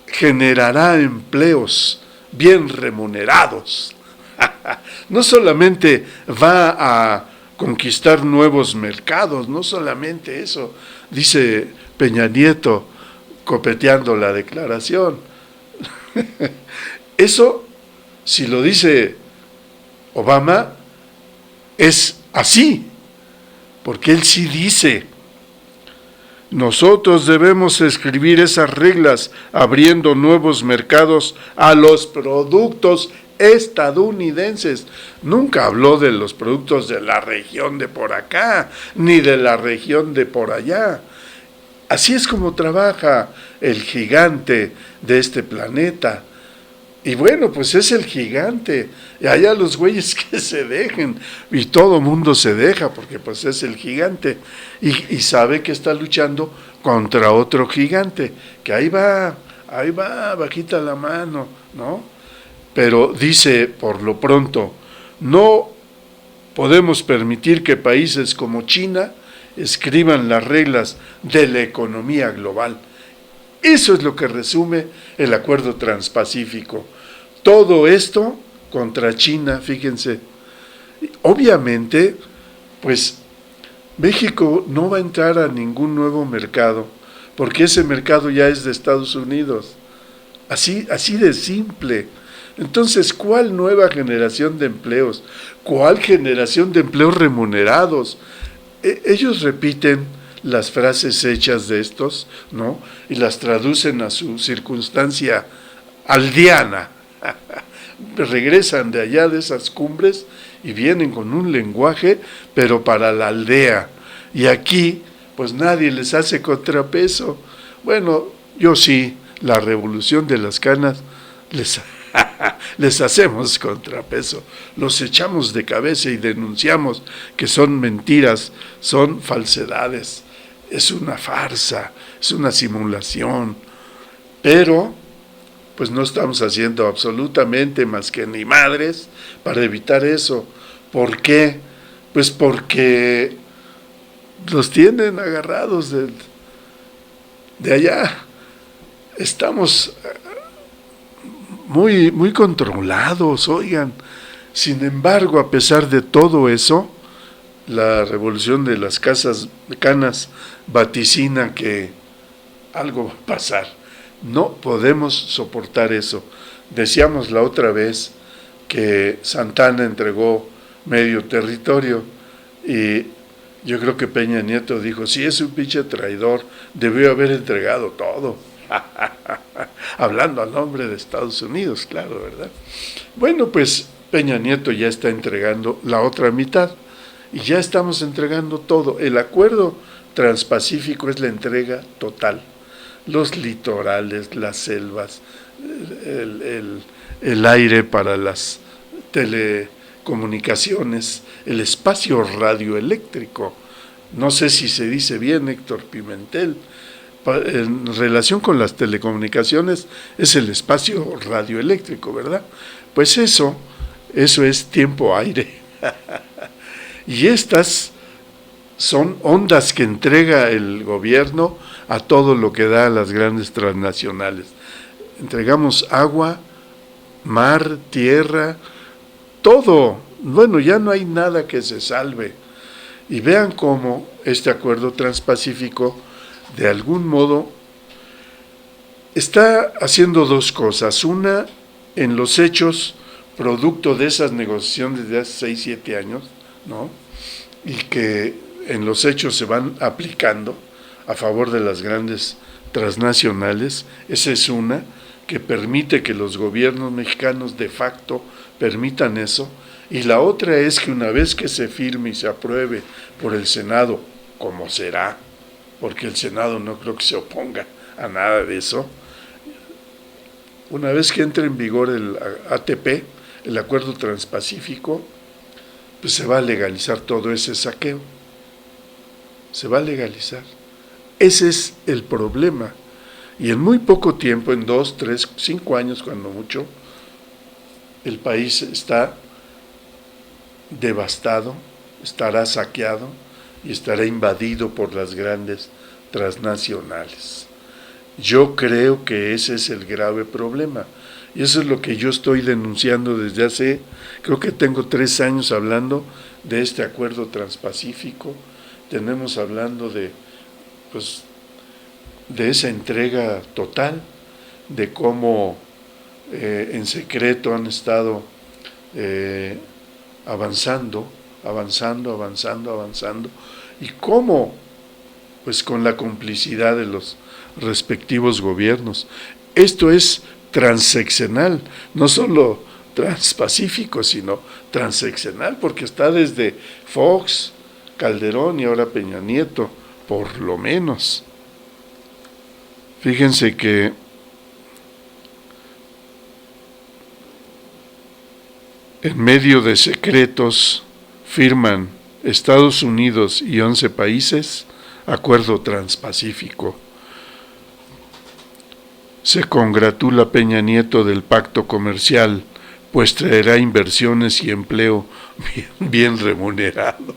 S1: generará empleos bien remunerados. No solamente va a conquistar nuevos mercados, no solamente eso, dice Peña Nieto, copeteando la declaración. Eso, si lo dice Obama, es así, porque él sí dice: nosotros debemos escribir esas reglas abriendo nuevos mercados a los productos estadounidenses. Nunca habló de los productos de la región de por acá, ni de la región de por allá. Así es como trabaja el gigante de este planeta. Y bueno, pues es el gigante. Y allá los güeyes que se dejen. Y todo mundo se deja porque pues es el gigante. Y sabe que está luchando contra otro gigante. Que ahí va, bajita la mano, ¿no? Pero dice, por lo pronto, no podemos permitir que países como China escriban las reglas de la economía global. Eso es lo que resume el Acuerdo Transpacífico. Todo esto contra China, fíjense. Obviamente, pues México no va a entrar a ningún nuevo mercado, porque ese mercado ya es de Estados Unidos. Así de simple. Entonces, ¿cuál nueva generación de empleos? ¿Cuál generación de empleos remunerados? Ellos repiten las frases hechas de estos, ¿no? Y las traducen a su circunstancia aldeana. Regresan de allá de esas cumbres y vienen con un lenguaje, pero para la aldea. Y aquí, pues nadie les hace contrapeso. Bueno, yo sí, la revolución de las canas, les hacemos contrapeso, los echamos de cabeza y denunciamos que son mentiras, son falsedades, es una farsa, es una simulación, pero pues no estamos haciendo absolutamente más que ni madres para evitar eso. ¿Por qué? Pues porque los tienen agarrados de allá. Estamos muy controlados, oigan. Sin embargo, a pesar de todo eso, la revolución de las canas vaticina que algo va a pasar. No podemos soportar eso. Decíamos la otra vez que Santana entregó medio territorio y yo creo que Peña Nieto dijo, sí, es un pinche traidor, debió haber entregado todo. Hablando al nombre de Estados Unidos, claro, ¿verdad? Bueno, pues Peña Nieto ya está entregando la otra mitad y ya estamos entregando todo. El acuerdo transpacífico es la entrega total. Los litorales, las selvas, el aire para las telecomunicaciones, el espacio radioeléctrico. No sé si se dice bien, Héctor Pimentel. En relación con las telecomunicaciones es el espacio radioeléctrico, ¿verdad? Pues eso es tiempo-aire. Y estas son ondas que entrega el gobierno a todo lo que da a las grandes transnacionales. Entregamos agua, mar, tierra, todo. Bueno, ya no hay nada que se salve. Y vean cómo este acuerdo transpacífico, de algún modo, está haciendo dos cosas. Una, en los hechos, producto de esas negociaciones de hace 6-7 años, ¿no? Y que en los hechos se van aplicando a favor de las grandes transnacionales. Esa es una, que permite que los gobiernos mexicanos de facto permitan eso. Y la otra es que una vez que se firme y se apruebe por el Senado, como será, porque el Senado no creo que se oponga a nada de eso, una vez que entre en vigor el ATP, el Acuerdo Transpacífico, pues se va a legalizar todo ese saqueo. Se va a legalizar. Ese es el problema. Y en muy poco tiempo, en 2, 3, 5 años cuando mucho, el país está devastado, estará saqueado y estará invadido por las grandes transnacionales. Yo creo que ese es el grave problema. Y eso es lo que yo estoy denunciando desde hace, creo que tengo 3 años hablando de este acuerdo transpacífico, tenemos hablando de, pues, de esa entrega total, de cómo en secreto han estado avanzando, y cómo, pues con la complicidad de los respectivos gobiernos. Esto es transeccional, no solo transpacífico, sino transeccional, porque está desde Fox, Calderón y ahora Peña Nieto, por lo menos. Fíjense que en medio de secretos firman Estados Unidos y 11 países acuerdo transpacífico. Se congratula Peña Nieto del pacto comercial, pues traerá inversiones y empleo bien remunerado.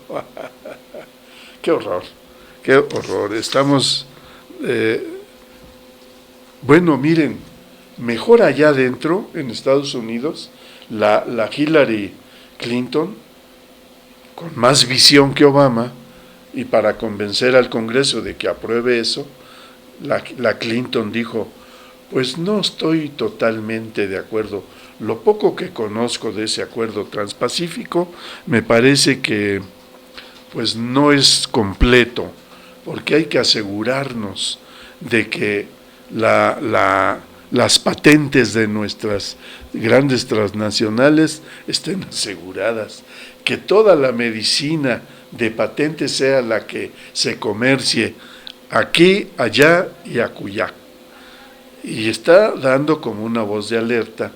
S1: ¡Qué horror! ¡Qué horror! Estamos... bueno, miren, mejor allá adentro, en Estados Unidos, la Hillary Clinton, con más visión que Obama, y para convencer al Congreso de que apruebe eso, la Clinton dijo, pues no estoy totalmente de acuerdo. Lo poco que conozco de ese acuerdo transpacífico, me parece que pues no es completo, porque hay que asegurarnos de que las patentes de nuestras grandes transnacionales estén aseguradas, que toda la medicina de patentes sea la que se comercie aquí, allá y acullá. Y está dando como una voz de alerta,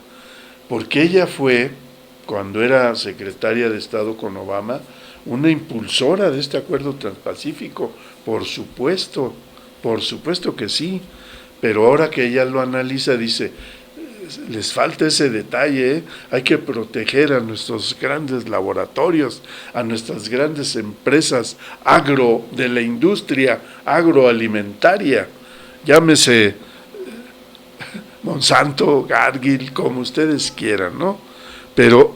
S1: porque ella fue, cuando era secretaria de Estado con Obama, una impulsora de este acuerdo transpacífico, por supuesto que sí, pero ahora que ella lo analiza dice, les falta ese detalle, hay que proteger a nuestros grandes laboratorios, a nuestras grandes empresas de la industria agroalimentaria, llámese Monsanto, Cargill, como ustedes quieran, ¿no? Pero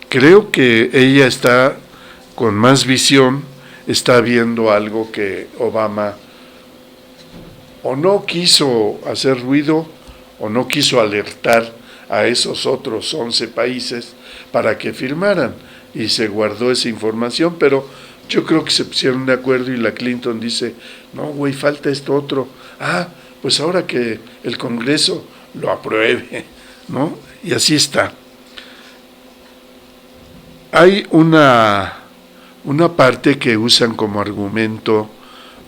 S1: creo que ella está con más visión, está viendo algo que Obama o no quiso hacer ruido o no quiso alertar a esos otros 11 países para que firmaran, y se guardó esa información, pero yo creo que se pusieron de acuerdo y la Clinton dice, no güey, falta esto otro, pues ahora que el Congreso lo apruebe, ¿no? Y así está. Hay una parte que usan como argumento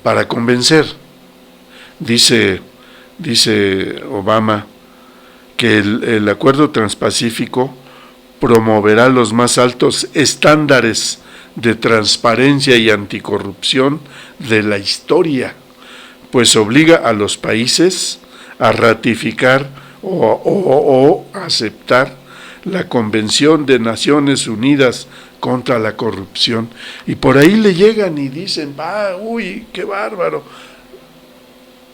S1: para convencer. Dice Obama que el acuerdo transpacífico promoverá los más altos estándares de transparencia y anticorrupción de la historia, pues obliga a los países a ratificar o aceptar la Convención de Naciones Unidas contra la corrupción. Y por ahí le llegan y dicen, uy, qué bárbaro,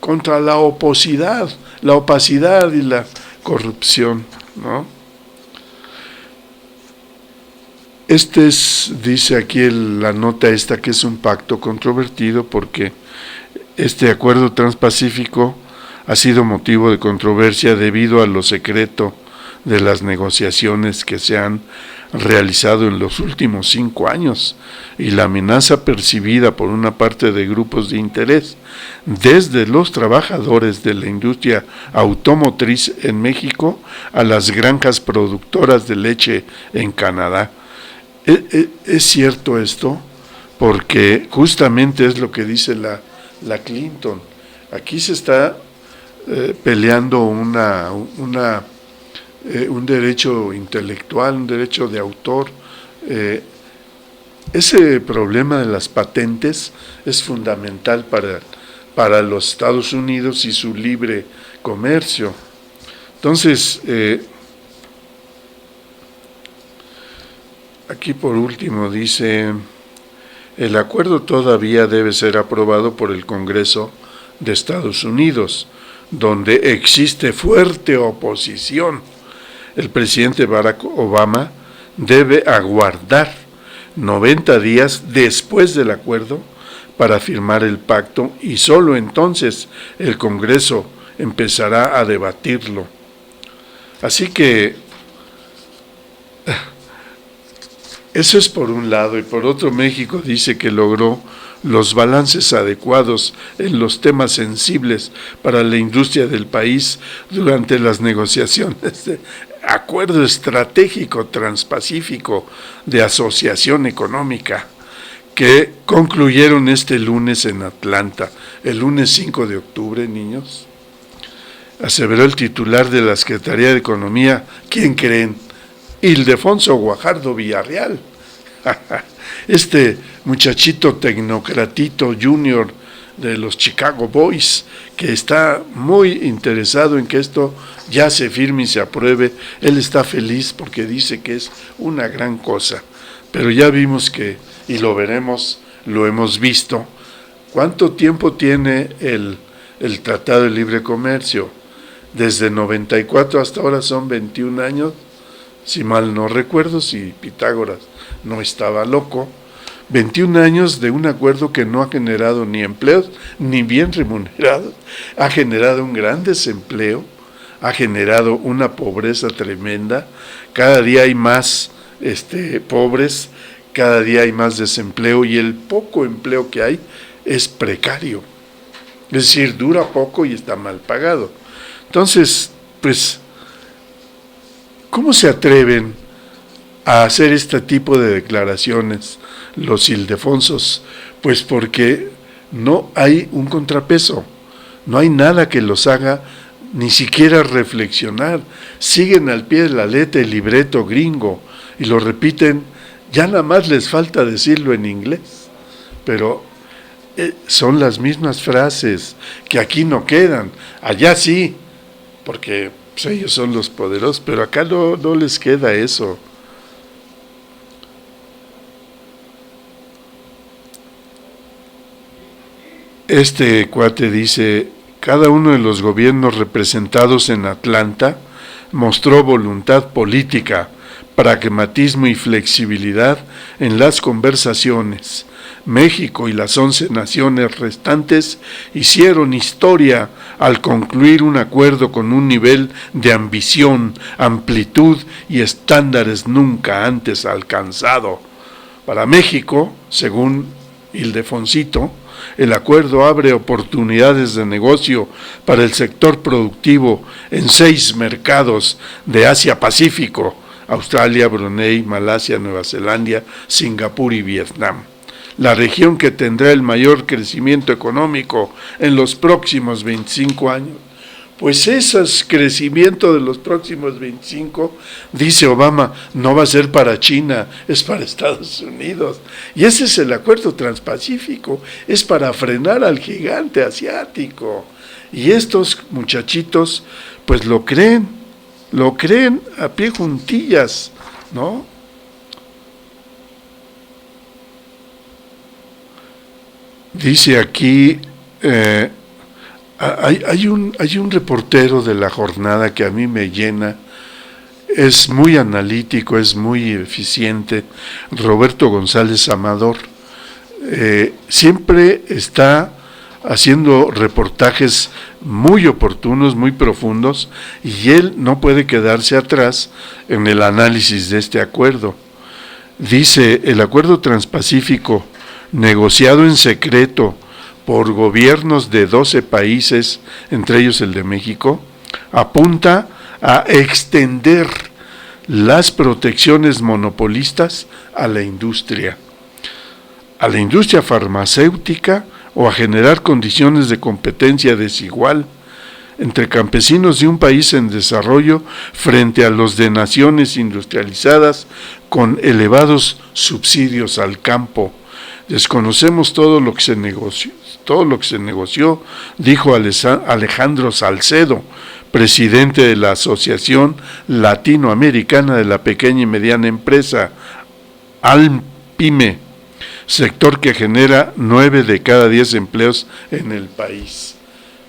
S1: contra la opacidad y la corrupción, ¿no? Dice aquí la nota esta, que es un pacto controvertido porque este acuerdo transpacífico ha sido motivo de controversia debido a lo secreto de las negociaciones que se han realizado en los últimos 5 años y la amenaza percibida por una parte de grupos de interés, desde los trabajadores de la industria automotriz en México a las granjas productoras de leche en Canadá. ¿Es cierto esto? Porque justamente es lo que dice la Clinton. Aquí se está peleando un derecho intelectual, un derecho de autor. Ese problema de las patentes es fundamental para los Estados Unidos y su libre comercio. Entonces, aquí por último dice, el acuerdo todavía debe ser aprobado por el Congreso de Estados Unidos, donde existe fuerte oposición. El presidente Barack Obama debe aguardar 90 días después del acuerdo para firmar el pacto y solo entonces el Congreso empezará a debatirlo. Así que eso es por un lado, y por otro México dice que logró los balances adecuados en los temas sensibles para la industria del país durante las negociaciones de Acuerdo Estratégico Transpacífico de Asociación Económica, que concluyeron este lunes en Atlanta, el lunes 5 de octubre, niños. Aseveró el titular de la Secretaría de Economía, ¿quién creen? Ildefonso Guajardo Villarreal. Este muchachito tecnocratito junior de los Chicago Boys, que está muy interesado en que esto ya se firme y se apruebe. Él está feliz porque dice que es una gran cosa, pero ya vimos que, y lo veremos, lo hemos visto, ¿cuánto tiempo tiene el Tratado de Libre Comercio? Desde 94 hasta ahora son 21 años, si mal no recuerdo, si Pitágoras no estaba loco. 21 años de un acuerdo que no ha generado ni empleos ni bien remunerados, ha generado un gran desempleo, ha generado una pobreza tremenda, cada día hay más pobres, cada día hay más desempleo y el poco empleo que hay es precario, es decir, dura poco y está mal pagado. Entonces, pues, ¿cómo se atreven a hacer este tipo de declaraciones los ildefonsos? Pues porque no hay un contrapeso, no hay nada que los haga ni siquiera reflexionar, siguen al pie de la letra el libreto gringo y lo repiten, ya nada más les falta decirlo en inglés, pero son las mismas frases que aquí no quedan, allá sí, porque pues, ellos son los poderosos, pero acá no les queda eso. Este cuate dice, cada uno de los gobiernos representados en Atlanta mostró voluntad política, pragmatismo y flexibilidad en las conversaciones. México y las 11 naciones restantes hicieron historia al concluir un acuerdo con un nivel de ambición, amplitud y estándares nunca antes alcanzado. Para México, según Ildefoncito, el acuerdo abre oportunidades de negocio para el sector productivo en 6 mercados de Asia-Pacífico: Australia, Brunei, Malasia, Nueva Zelanda, Singapur y Vietnam. La región que tendrá el mayor crecimiento económico en los próximos 25 años. Pues ese crecimiento de los próximos 25, dice Obama, no va a ser para China, es para Estados Unidos. Y ese es el acuerdo transpacífico, es para frenar al gigante asiático. Y estos muchachitos, pues lo creen a pie juntillas, ¿no? Dice aquí, hay un reportero de La Jornada que a mí me llena, es muy analítico, es muy eficiente, Roberto González Amador, siempre está haciendo reportajes muy oportunos, muy profundos, y él no puede quedarse atrás en el análisis de este acuerdo. Dice, el acuerdo transpacífico, negociado en secreto por gobiernos de 12 países, entre ellos el de México, apunta a extender las protecciones monopolistas a la industria farmacéutica, o a generar condiciones de competencia desigual entre campesinos de un país en desarrollo frente a los de naciones industrializadas con elevados subsidios al campo. Desconocemos todo lo que se negoció, dijo Alejandro Salcedo, presidente de la Asociación Latinoamericana de la Pequeña y Mediana Empresa, ALPYME, sector que genera 9 de cada 10 empleos en el país.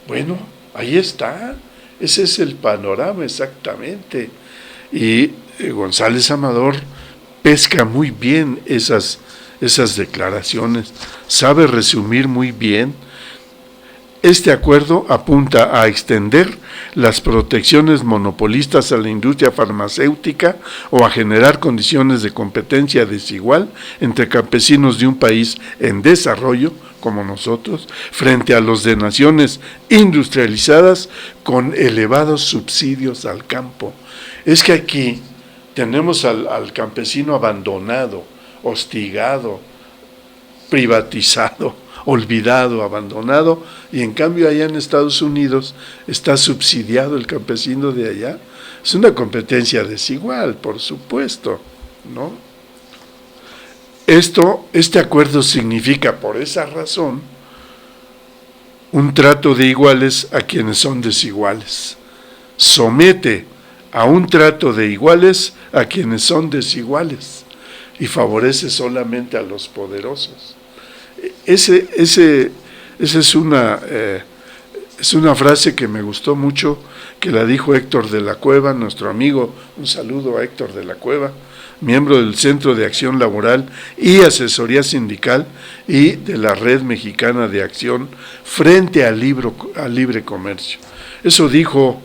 S1: Bueno, ahí está, ese es el panorama exactamente. Y González Amador pesca muy bien esas declaraciones, sabe resumir muy bien. Este acuerdo apunta a extender las protecciones monopolistas a la industria farmacéutica o a generar condiciones de competencia desigual entre campesinos de un país en desarrollo, como nosotros, frente a los de naciones industrializadas con elevados subsidios al campo. Es que aquí tenemos al campesino abandonado, hostigado, privatizado, olvidado, abandonado, y en cambio allá en Estados Unidos está subsidiado el campesino de allá. Es una competencia desigual, por supuesto, ¿no? Este acuerdo significa, por esa razón, un trato de iguales a quienes son desiguales. Somete a un trato de iguales a quienes son desiguales y favorece solamente a los poderosos. Esa es una frase que me gustó mucho, que la dijo Héctor de la Cueva, nuestro amigo. Un saludo a Héctor de la Cueva, miembro del Centro de Acción Laboral y Asesoría Sindical y de la Red Mexicana de Acción frente al libre comercio. Eso dijo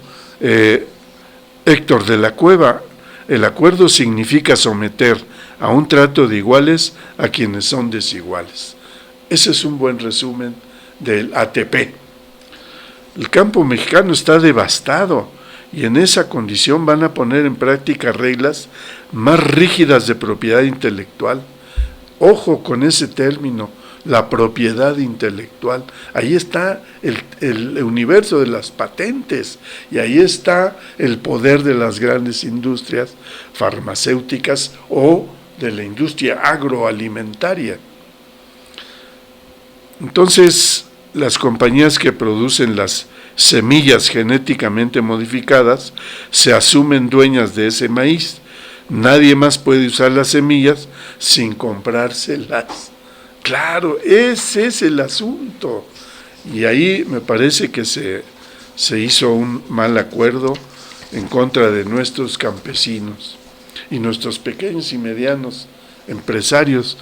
S1: Héctor de la Cueva: el acuerdo significa someter a un trato de iguales a quienes son desiguales. Ese es un buen resumen del ATP. El campo mexicano está devastado y en esa condición van a poner en práctica reglas más rígidas de propiedad intelectual. Ojo con ese término, la propiedad intelectual. Ahí está el universo de las patentes y ahí está el poder de las grandes industrias farmacéuticas o de la industria agroalimentaria. Entonces, las compañías que producen las semillas genéticamente modificadas se asumen dueñas de ese maíz. Nadie más puede usar las semillas sin comprárselas. Claro, ese es el asunto. Y ahí me parece que se hizo un mal acuerdo en contra de nuestros campesinos y nuestros pequeños y medianos empresarios.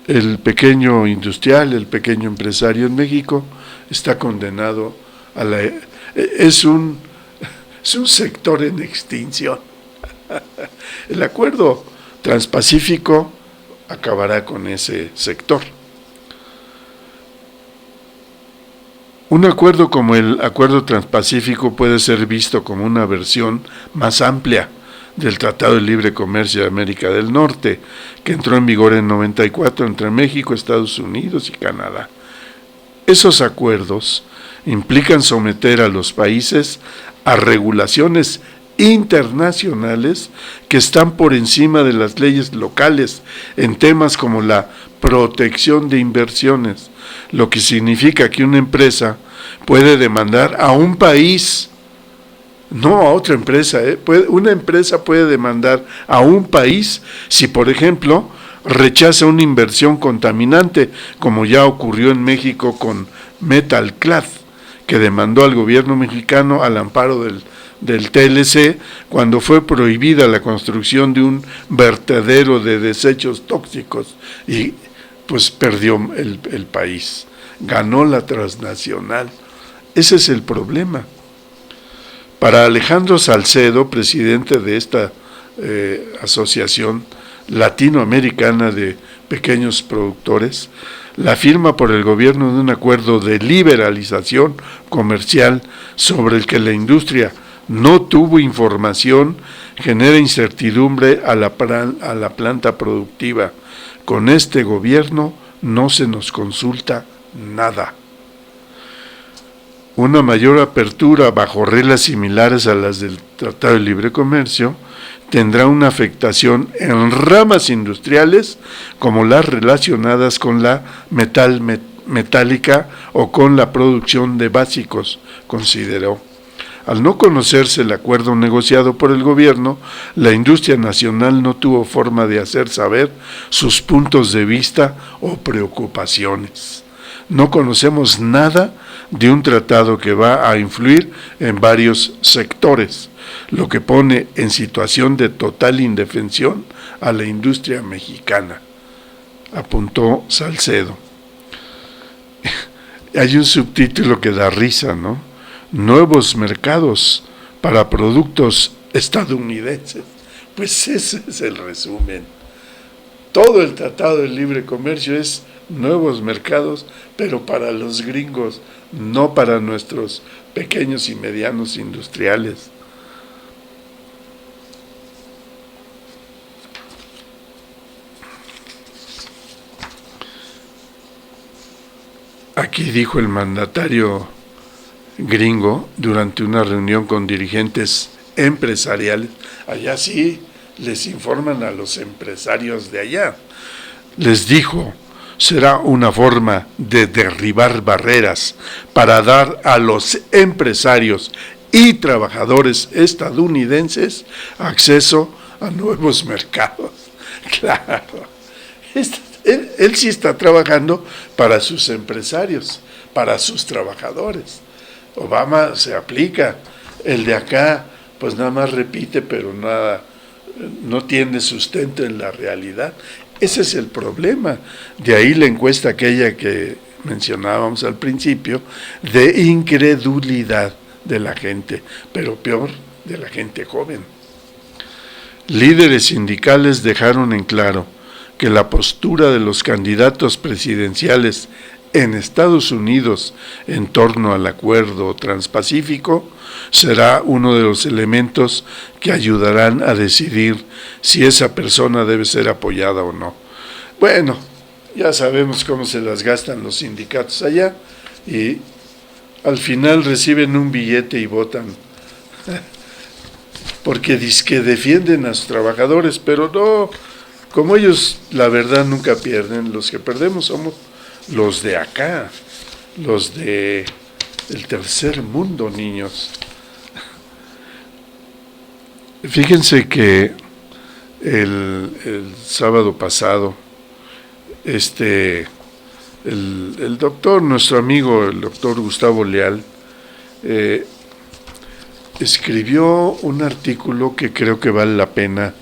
S1: El pequeño industrial, el pequeño empresario en México está condenado a es un sector en extinción. El acuerdo transpacífico acabará con ese sector. Un acuerdo como el Acuerdo Transpacífico puede ser visto como una versión más amplia del Tratado de Libre Comercio de América del Norte, que entró en vigor en 94 entre México, Estados Unidos y Canadá. Esos acuerdos implican someter a los países a regulaciones internacionales que están por encima de las leyes locales en temas como la protección de inversiones, lo que significa que una empresa puede demandar a un país, no a otra empresa. Una empresa puede demandar a un país si, por ejemplo, rechaza una inversión contaminante, como ya ocurrió en México con Metalclad, que demandó al gobierno mexicano al amparo del TLC cuando fue prohibida la construcción de un vertedero de desechos tóxicos y pues perdió el país, ganó la transnacional. Ese es el problema. Para Alejandro Salcedo, presidente de esta asociación latinoamericana de pequeños productores, la firma por el gobierno de un acuerdo de liberalización comercial sobre el que la industria no tuvo información genera incertidumbre a la planta productiva. Con este gobierno no se nos consulta nada. Una mayor apertura bajo reglas similares a las del Tratado de Libre Comercio tendrá una afectación en ramas industriales como las relacionadas con la metálica o con la producción de básicos, consideró. Al no conocerse el acuerdo negociado por el gobierno, la industria nacional no tuvo forma de hacer saber sus puntos de vista o preocupaciones. No conocemos nada de un tratado que va a influir en varios sectores, lo que pone en situación de total indefensión a la industria mexicana, apuntó Salcedo. Hay un subtítulo que da risa, ¿no? Nuevos mercados para productos estadounidenses. Pues ese es el resumen. Todo el Tratado de Libre Comercio es nuevos mercados, pero para los gringos, no para nuestros pequeños y medianos industriales. Aquí dijo el mandatario gringo durante una reunión con dirigentes empresariales. Allá sí les informan a los empresarios de allá. Les dijo: será una forma de derribar barreras para dar a los empresarios y trabajadores estadounidenses acceso a nuevos mercados. Claro, él sí está trabajando para sus empresarios, para sus trabajadores. Obama se aplica, el de acá pues nada más repite, pero nada, no tiene sustento en la realidad. Ese es el problema. De ahí la encuesta aquella que mencionábamos al principio, de incredulidad de la gente, pero peor, de la gente joven. Líderes sindicales dejaron en claro que la postura de los candidatos presidenciales en Estados Unidos en torno al acuerdo transpacífico será uno de los elementos que ayudarán a decidir si esa persona debe ser apoyada o no. Bueno, ya sabemos cómo se las gastan los sindicatos allá y al final reciben un billete y votan, porque dizque defienden a sus trabajadores, pero no, como ellos la verdad nunca pierden, los que perdemos somos los de acá, los de el tercer mundo, niños. Fíjense que el sábado pasado, el doctor, nuestro amigo, el doctor Gustavo Leal, escribió un artículo que creo que vale la pena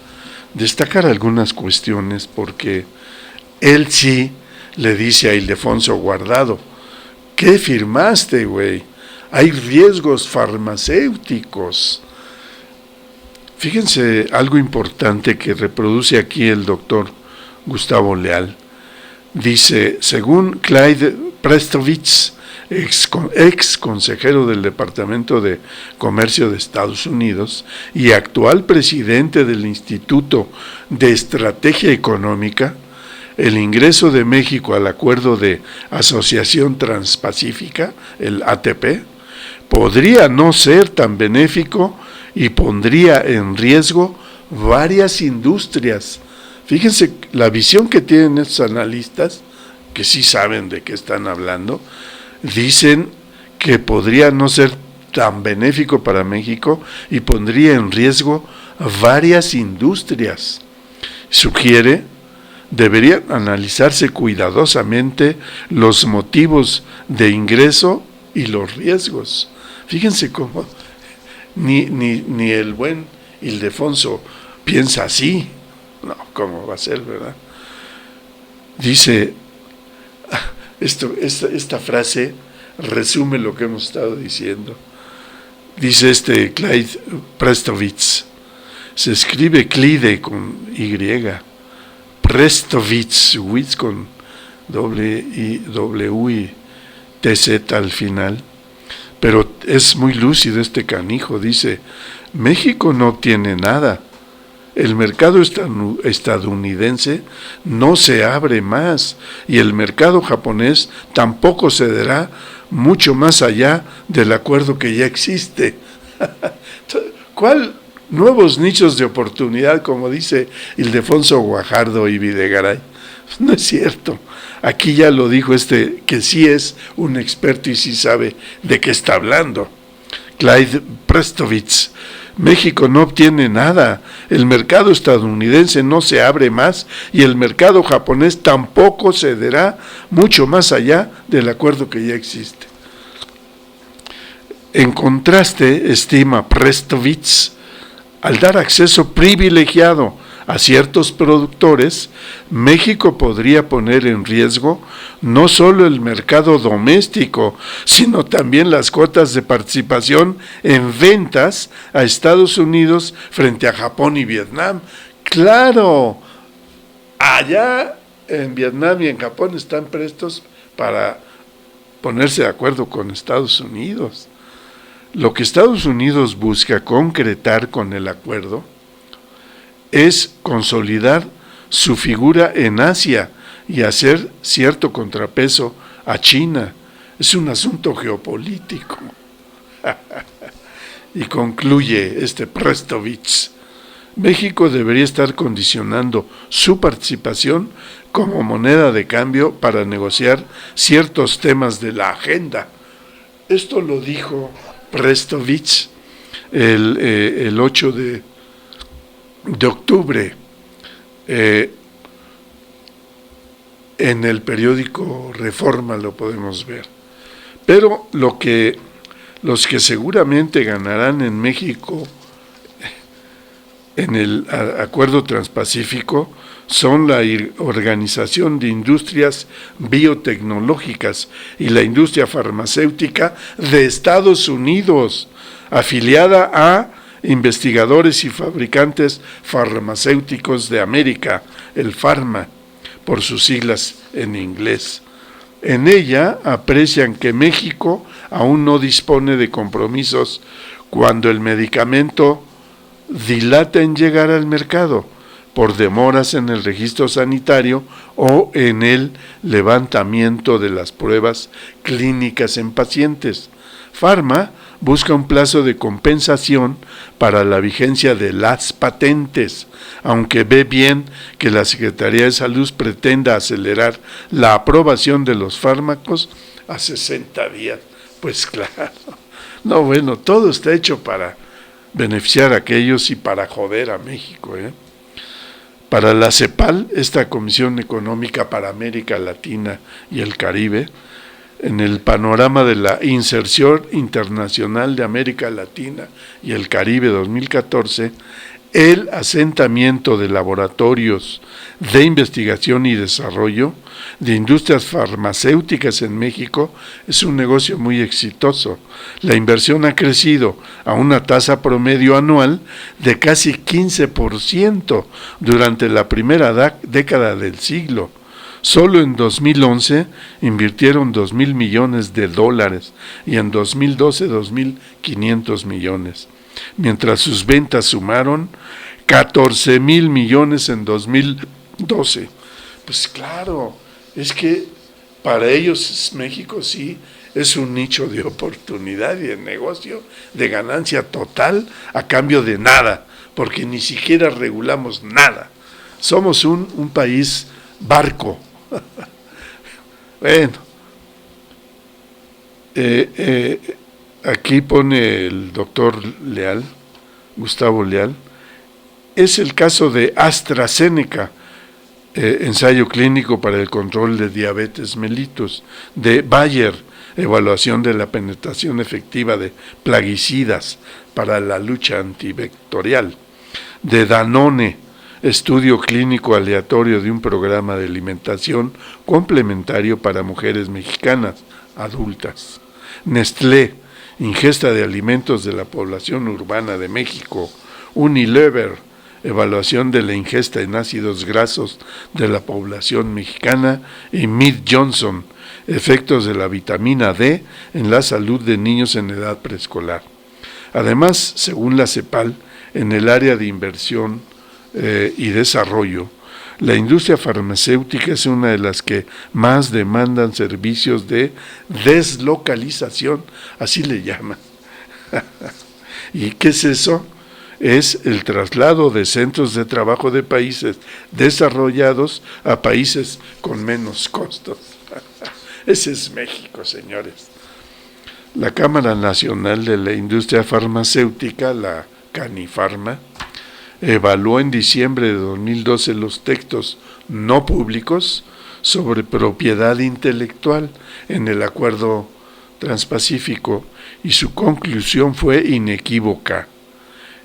S1: destacar algunas cuestiones, porque él sí le dice a Ildefonso Guardado: ¿qué firmaste, güey? Hay riesgos farmacéuticos. Fíjense algo importante que reproduce aquí el doctor Gustavo Leal. Dice: según Clyde Prestovitz, ex consejero del Departamento de Comercio de Estados Unidos y actual presidente del Instituto de Estrategia Económica, el ingreso de México al Acuerdo de Asociación Transpacífica, el ATP, podría no ser tan benéfico y pondría en riesgo varias industrias. Fíjense la visión que tienen estos analistas, que sí saben de qué están hablando. Dicen que podría no ser tan benéfico para México y pondría en riesgo varias industrias. Sugiere: deberían analizarse cuidadosamente los motivos de ingreso y los riesgos. Fíjense cómo ni el buen Ildefonso piensa así. No, ¿cómo va a ser, verdad? Dice, esta frase resume lo que hemos estado diciendo. Dice Clyde Prestovitz, se escribe Clyde con Y, Prestovitz, Witz con W y TZ al final, pero es muy lúcido este canijo. Dice: México no obtiene nada, el mercado estadounidense no se abre más y el mercado japonés tampoco cederá mucho más allá del acuerdo que ya existe. ¿Cuál nuevos nichos de oportunidad, como dice Ildefonso Guajardo y Videgaray? No es cierto. Aquí ya lo dijo que sí es un experto y sí sabe de qué está hablando. Clyde Prestovitz: México no obtiene nada, el mercado estadounidense no se abre más y el mercado japonés tampoco cederá mucho más allá del acuerdo que ya existe. En contraste, estima Prestovitz, al dar acceso privilegiado a ciertos productores, México podría poner en riesgo no solo el mercado doméstico, sino también las cuotas de participación en ventas a Estados Unidos frente a Japón y Vietnam. Claro, allá en Vietnam y en Japón están prestos para ponerse de acuerdo con Estados Unidos. Lo que Estados Unidos busca concretar con el acuerdo es consolidar su figura en Asia y hacer cierto contrapeso a China. Es un asunto geopolítico. Y concluye Prestovich: México debería estar condicionando su participación como moneda de cambio para negociar ciertos temas de la agenda. Esto lo dijo Prestovich el 8 de octubre en el periódico Reforma, lo podemos ver. Pero los que seguramente ganarán en México en el Acuerdo Transpacífico son la Organización de Industrias Biotecnológicas y la industria farmacéutica de Estados Unidos, afiliada a Investigadores y Fabricantes Farmacéuticos de América, el PhRMA, por sus siglas en inglés. En ella aprecian que México aún no dispone de compromisos cuando el medicamento dilata en llegar al mercado, por demoras en el registro sanitario o en el levantamiento de las pruebas clínicas en pacientes. PhRMA busca un plazo de compensación para la vigencia de las patentes, aunque ve bien que la Secretaría de Salud pretenda acelerar la aprobación de los fármacos a 60 días. Pues claro, no, bueno, todo está hecho para beneficiar a aquellos y para joder a México, Para la CEPAL, esta Comisión Económica para América Latina y el Caribe, en el panorama de la inserción internacional de América Latina y el Caribe 2014, el asentamiento de laboratorios de investigación y desarrollo de industrias farmacéuticas en México es un negocio muy exitoso. La inversión ha crecido a una tasa promedio anual de casi 15% durante la primera década del siglo. Solo en 2011 invirtieron 2,000 millones de dólares y en 2012 2,500 millones, mientras sus ventas sumaron 14,000 millones en 2012. Pues claro, es que para ellos México sí es un nicho de oportunidad y de negocio, de ganancia total a cambio de nada, porque ni siquiera regulamos nada. Somos un país barco. Bueno, aquí pone el doctor Leal, Gustavo Leal, es el caso de AstraZeneca, ensayo clínico para el control de diabetes mellitus, de Bayer, evaluación de la penetración efectiva de plaguicidas para la lucha antivectorial, de Danone, estudio clínico aleatorio de un programa de alimentación complementario para mujeres mexicanas adultas. Nestlé, ingesta de alimentos de la población urbana de México. Unilever, evaluación de la ingesta en ácidos grasos de la población mexicana. Y Mead Johnson, efectos de la vitamina D en la salud de niños en edad preescolar. Además, según la CEPAL, en el área de inversión y desarrollo, la industria farmacéutica es una de las que más demandan servicios de deslocalización, así le llaman. ¿Y qué es eso? Es el traslado de centros de trabajo de países desarrollados a países con menos costos. Ese es México, señores. La Cámara Nacional de la Industria Farmacéutica, la Canifarma, evaluó en diciembre de 2012 los textos no públicos sobre propiedad intelectual en el Acuerdo Transpacífico y su conclusión fue inequívoca.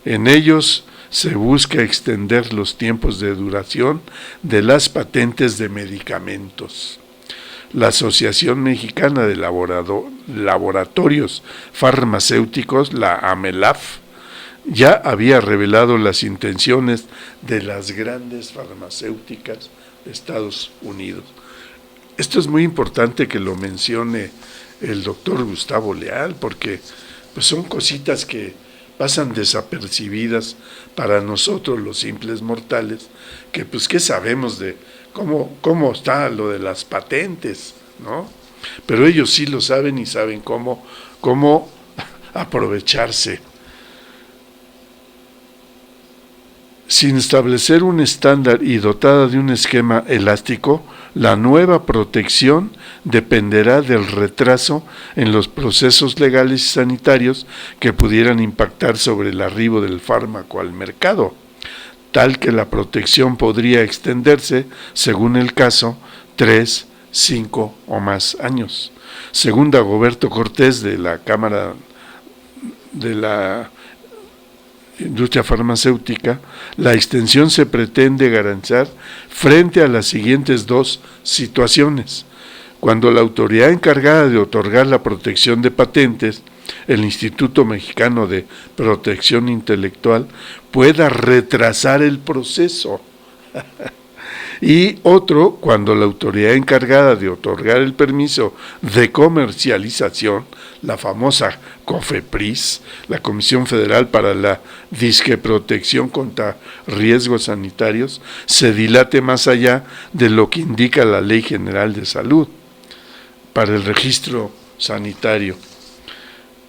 S1: En ellos se busca extender los tiempos de duración de las patentes de medicamentos. La Asociación Mexicana de Laboratorios Farmacéuticos, la AMELAF, ya había revelado las intenciones de las grandes farmacéuticas de Estados Unidos. Esto es muy importante que lo mencione el doctor Gustavo Leal, porque pues son cositas que pasan desapercibidas para nosotros los simples mortales, que pues qué sabemos de cómo está lo de las patentes, ¿no? Pero ellos sí lo saben y saben cómo aprovecharse. Sin establecer un estándar y dotada de un esquema elástico, la nueva protección dependerá del retraso en los procesos legales y sanitarios que pudieran impactar sobre el arribo del fármaco al mercado, tal que la protección podría extenderse, según el caso, 3, 5 o más años. Según Dagoberto Cortés, de la Cámara de la Industria Farmacéutica, la extensión se pretende garantizar frente a las siguientes dos situaciones: cuando la autoridad encargada de otorgar la protección de patentes, el Instituto Mexicano de Protección Intelectual, pueda retrasar el proceso. Y otro, cuando la autoridad encargada de otorgar el permiso de comercialización, la famosa COFEPRIS, la Comisión Federal para la Disqueprotección contra Riesgos Sanitarios, se dilate más allá de lo que indica la Ley General de Salud para el registro sanitario.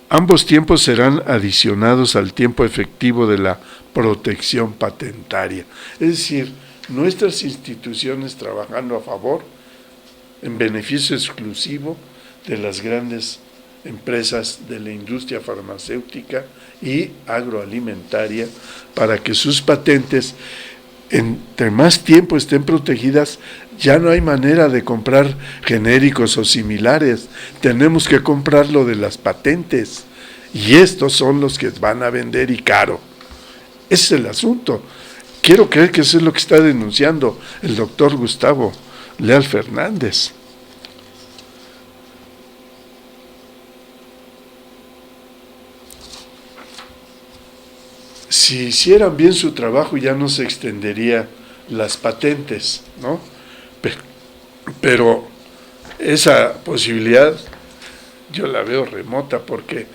S1: Ambos tiempos serán adicionados al tiempo efectivo de la protección patentaria. Es decir, nuestras instituciones trabajando a favor, en beneficio exclusivo de las grandes empresas de la industria farmacéutica y agroalimentaria, para que sus patentes, entre más tiempo estén protegidas, ya no hay manera de comprar genéricos o similares, tenemos que comprar lo de las patentes, y estos son los que van a vender y caro. Ese es el asunto. Quiero creer que eso es lo que está denunciando el doctor Gustavo Leal Fernández. Si hicieran bien su trabajo ya no se extendería las patentes, ¿no? Pero esa posibilidad yo la veo remota, porque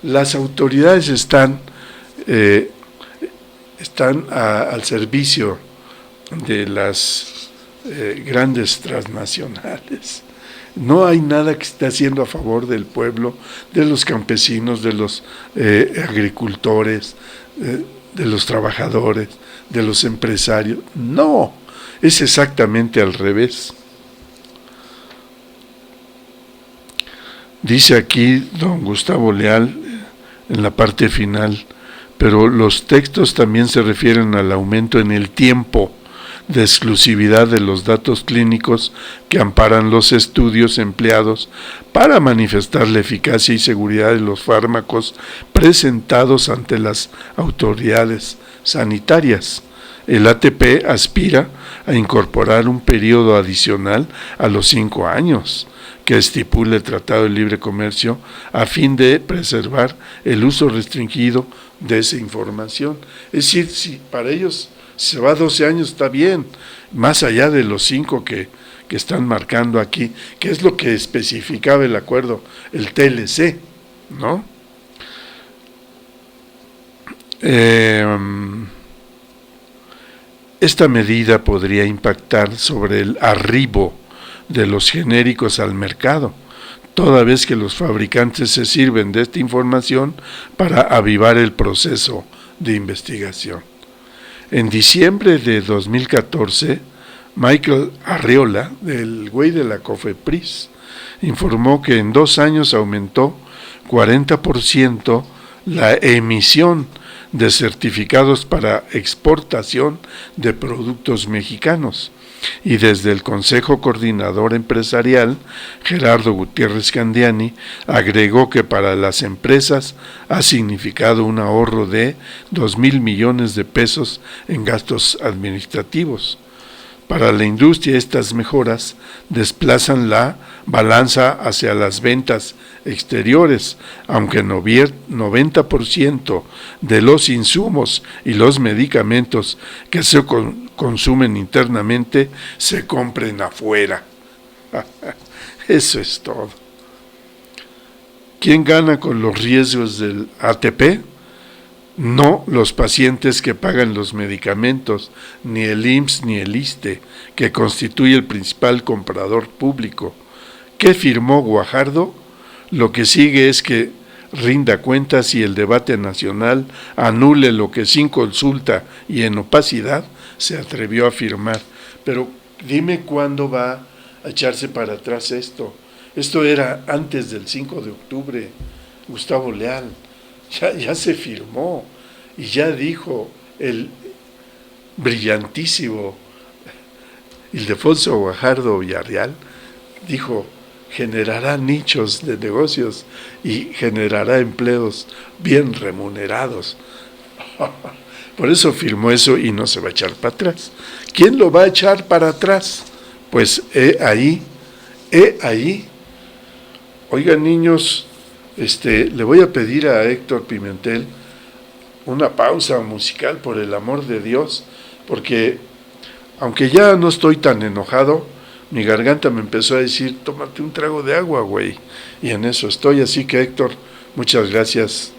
S1: las autoridades están al servicio de las grandes transnacionales. No hay nada que esté haciendo a favor del pueblo, de los campesinos, de los agricultores, de los trabajadores, de los empresarios. No, es exactamente al revés. Dice aquí don Gustavo Leal en la parte final: pero los textos también se refieren al aumento en el tiempo de exclusividad de los datos clínicos que amparan los estudios empleados para manifestar la eficacia y seguridad de los fármacos presentados ante las autoridades sanitarias. El ATP aspira a incorporar un periodo adicional a los 5 años que estipula el Tratado de Libre Comercio, a fin de preservar el uso restringido de esa información. Es decir, si para ellos se va 12 años, está bien, más allá de los 5 que están marcando aquí, que es lo que especificaba el acuerdo, el TLC, ¿no? Esta medida podría impactar sobre el arribo de los genéricos al mercado, toda vez que los fabricantes se sirven de esta información para avivar el proceso de investigación. En diciembre de 2014, Michael Arriola, el güey de la COFEPRIS, informó que en 2 años aumentó 40% la emisión de certificados para exportación de productos mexicanos. Y desde el Consejo Coordinador Empresarial, Gerardo Gutiérrez Candiani agregó que para las empresas ha significado un ahorro de 2,000 millones de pesos en gastos administrativos. Para la industria, estas mejoras desplazan la balanza hacia las ventas exteriores, aunque el 90% de los insumos y los medicamentos que se consumen internamente se compren afuera. Eso es todo. ¿Quién gana con los riesgos del ATP? No los pacientes que pagan los medicamentos, ni el IMSS ni el ISSSTE, que constituye el principal comprador público. ¿Qué firmó Guajardo? Lo que sigue es que rinda cuentas y el debate nacional anule lo que sin consulta y en opacidad se atrevió a firmar. Pero dime cuándo va a echarse para atrás esto. Esto era antes del 5 de octubre, Gustavo Leal. Ya se firmó y ya dijo el brillantísimo Ildefonso Guajardo Villarreal, dijo, generará nichos de negocios y generará empleos bien remunerados. Por eso firmó eso y no se va a echar para atrás. ¿Quién lo va a echar para atrás? Pues ahí. Oigan, niños, le voy a pedir a Héctor Pimentel una pausa musical, por el amor de Dios, porque aunque ya no estoy tan enojado, mi garganta me empezó a decir, tómate un trago de agua, güey, y en eso estoy. Así que, Héctor, muchas gracias.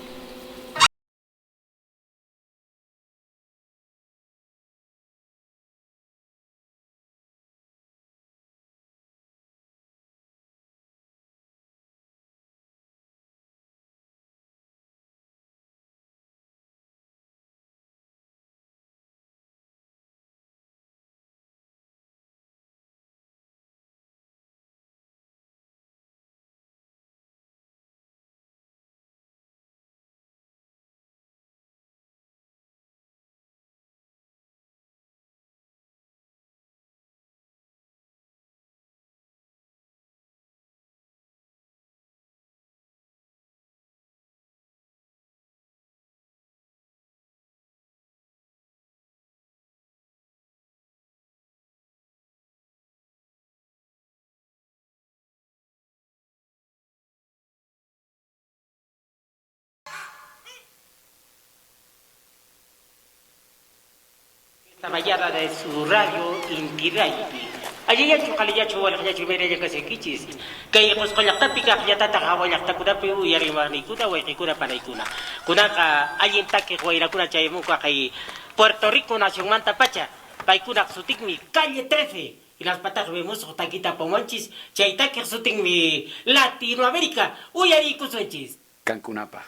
S2: Esta mañana de su radio Inti Raymi. Allí ya chukaliyachu walakyachu mereya kasekichis. Kaya pues kolyaktapica kayatata hawalyaktakuna piu yarimarnikuna waikikuna panaikuna. Kunaka alguien taque guairakuna chayamuka kay Puerto Rico nación manta pacha. Paikuna sutikmi calle 13. Y las patas vemos taquita pomonchis. Chaitaque sutikmi Latinoamérica. Uyari kusunchis.
S3: Cancunapa.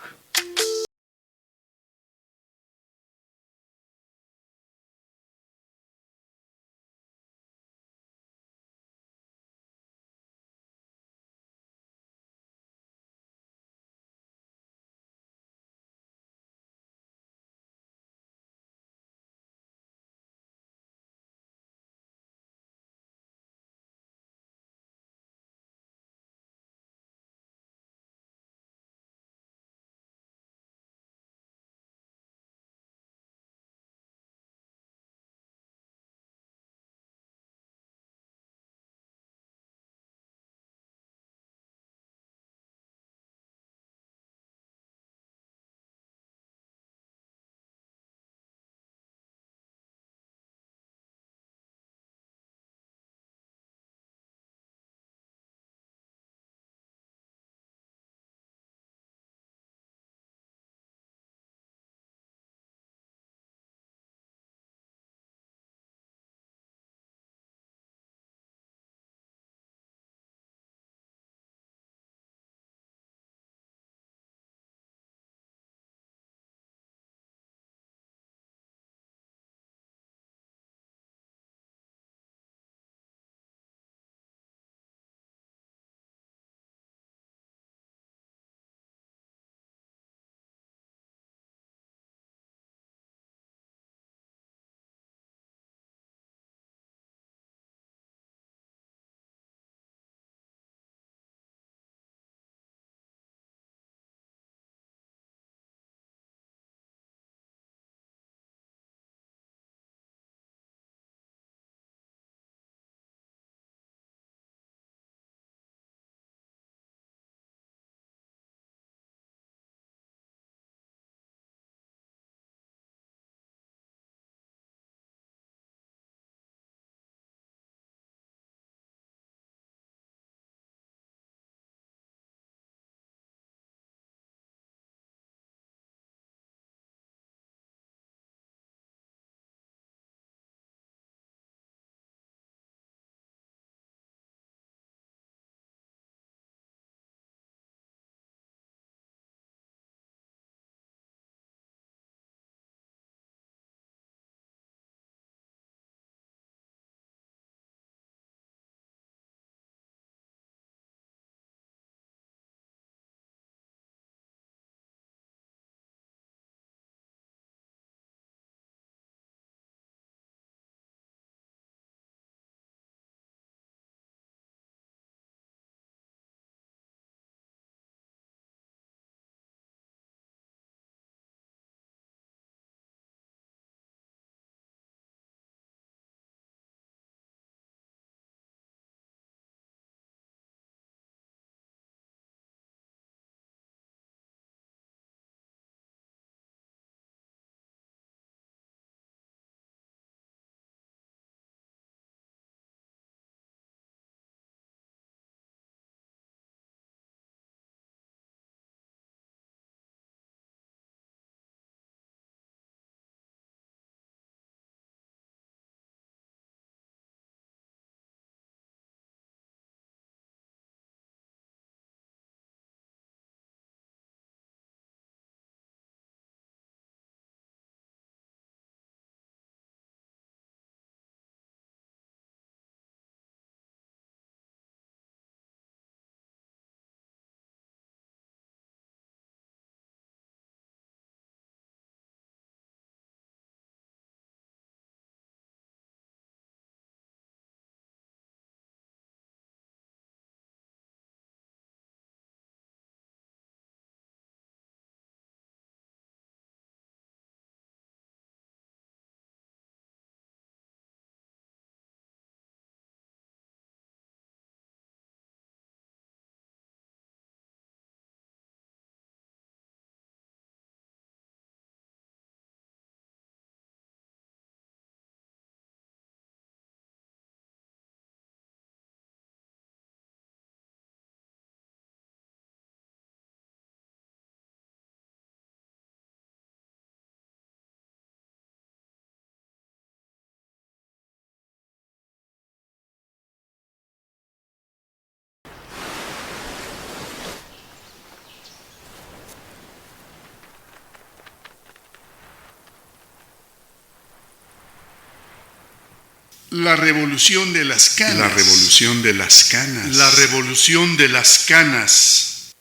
S3: La revolución de las canas.
S1: La revolución de las canas.
S3: La revolución de las canas.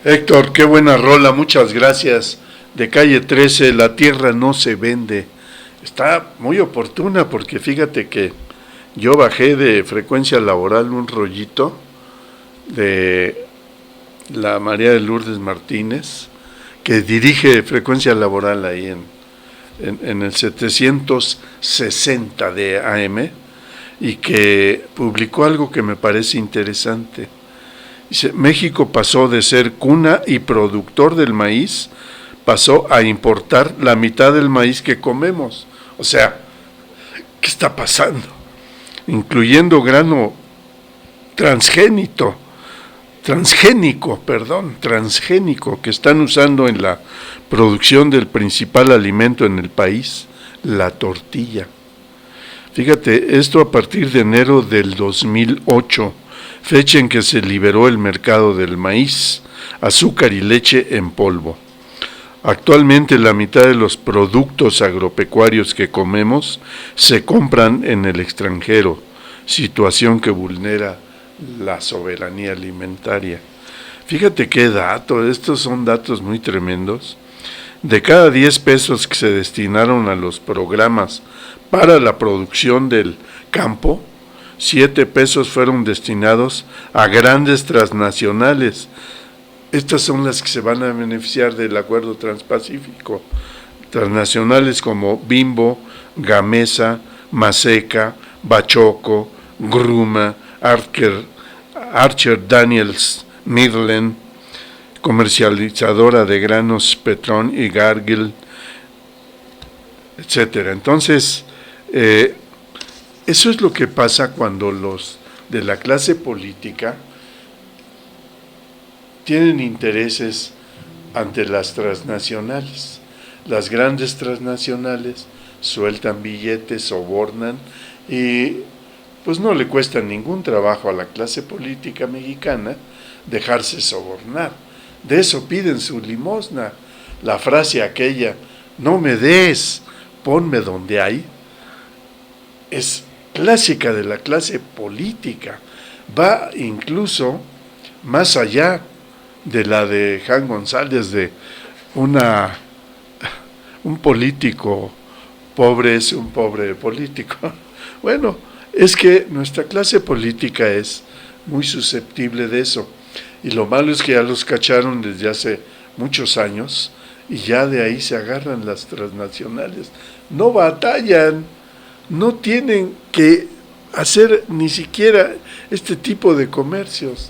S1: Héctor, qué buena rola, muchas gracias. De Calle 13, La tierra no se vende. Está muy oportuna porque fíjate que yo bajé de Frecuencia Laboral un rollito de la María de Lourdes Martínez, que dirige Frecuencia Laboral ahí en el 760 de AM, y que publicó algo que me parece interesante. Dice, México pasó de ser cuna y productor del maíz, pasó a importar la mitad del maíz que comemos. O sea, ¿qué está pasando? Incluyendo grano transgénico, que están usando en la producción del principal alimento en el país, la tortilla. Fíjate, esto a partir de enero del 2008, fecha en que se liberó el mercado del maíz, azúcar y leche en polvo. Actualmente la mitad de los productos agropecuarios que comemos se compran en el extranjero, situación que vulnera la soberanía alimentaria. Fíjate qué dato, estos son datos muy tremendos. De cada 10 pesos que se destinaron a los programas para la producción del campo, 7 pesos fueron destinados a grandes transnacionales. Estas son las que se van a beneficiar del Acuerdo Transpacífico. Transnacionales como Bimbo, Gamesa, Maseca, Bachoco, Gruma, Archer Daniels Midland, comercializadora de granos Petron y Cargill, etcétera. Entonces, eso es lo que pasa cuando los de la clase política tienen intereses ante las transnacionales. Las grandes transnacionales sueltan billetes, sobornan y pues no le cuesta ningún trabajo a la clase política mexicana dejarse sobornar. De eso piden su limosna. La frase aquella, no me des, ponme donde hay, es clásica de la clase política. Va incluso más allá de la de Jan González, de un político pobre es un pobre político. Bueno, es que nuestra clase política es muy susceptible de eso. Y lo malo es que ya los cacharon desde hace muchos años y ya de ahí se agarran las transnacionales. No batallan, no tienen que hacer ni siquiera este tipo de comercios.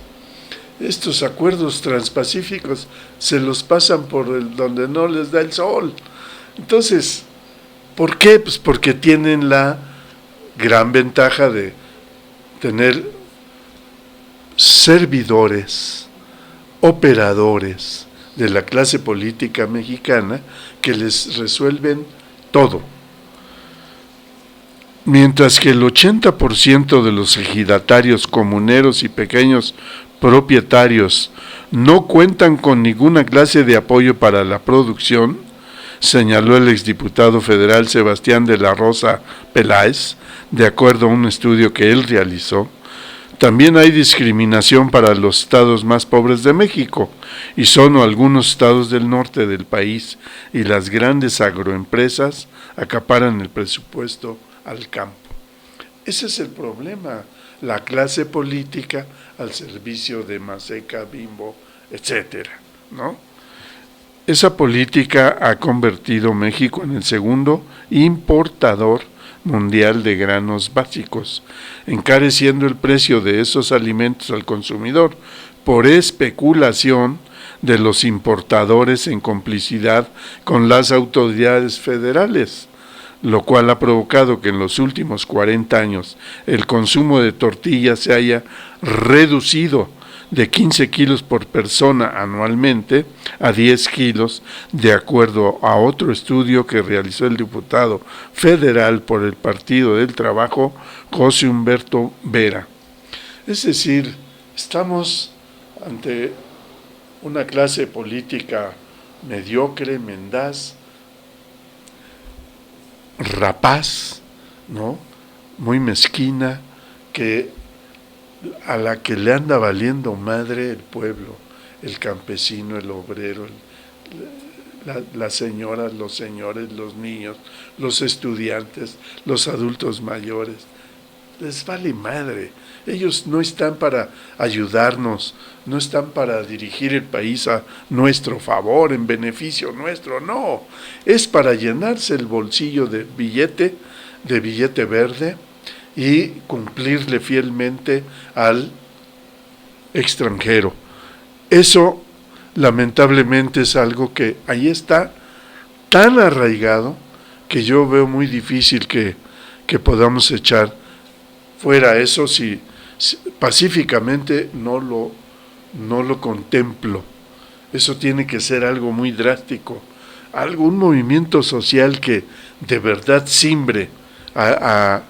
S1: Estos acuerdos transpacíficos se los pasan por donde no les da el sol. Entonces, ¿por qué? Pues porque tienen la gran ventaja de tener servidores, operadores de la clase política mexicana que les resuelven todo. Mientras que el 80% de los ejidatarios, comuneros y pequeños propietarios no cuentan con ninguna clase de apoyo para la producción, señaló el exdiputado federal Sebastián de la Rosa Peláez, de acuerdo a un estudio que él realizó. También hay discriminación para los estados más pobres de México, y son algunos estados del norte del país, y las grandes agroempresas acaparan el presupuesto al campo. Ese es el problema, la clase política al servicio de Maseca, Bimbo, etcétera, ¿no? Esa política ha convertido México en el segundo importador mundial de granos básicos, encareciendo el precio de esos alimentos al consumidor por especulación de los importadores en complicidad con las autoridades federales, lo cual ha provocado que en los últimos 40 años el consumo de tortillas se haya reducido de 15 kilos por persona anualmente a 10 kilos, de acuerdo a otro estudio que realizó el diputado federal por el Partido del Trabajo, José Humberto Vera. Es decir, estamos ante una clase política mediocre, mendaz, rapaz, ¿no? Muy mezquina, a la que le anda valiendo madre el pueblo, el campesino, el obrero, las señoras, los señores, los niños, los estudiantes, los adultos mayores. Les vale madre. Ellos no están para ayudarnos, no están para dirigir el país a nuestro favor, en beneficio nuestro, no. Es para llenarse el bolsillo de billete verde, y cumplirle fielmente al extranjero. Eso, lamentablemente, es algo que ahí está tan arraigado que yo veo muy difícil que podamos echar fuera eso si pacíficamente no lo contemplo. Eso tiene que ser algo muy drástico, un movimiento social que de verdad simbre a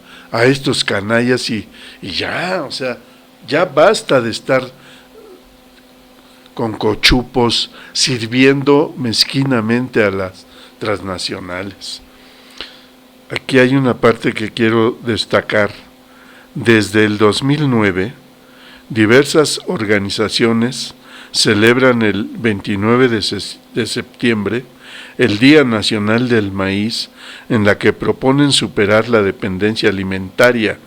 S1: estos canallas y ya, o sea, ya basta de estar con cochupos sirviendo mezquinamente a las transnacionales. Aquí hay una parte que quiero destacar. Desde el 2009, diversas organizaciones celebran el 29 de septiembre el Día Nacional del Maíz, en la que proponen superar la dependencia alimentaria,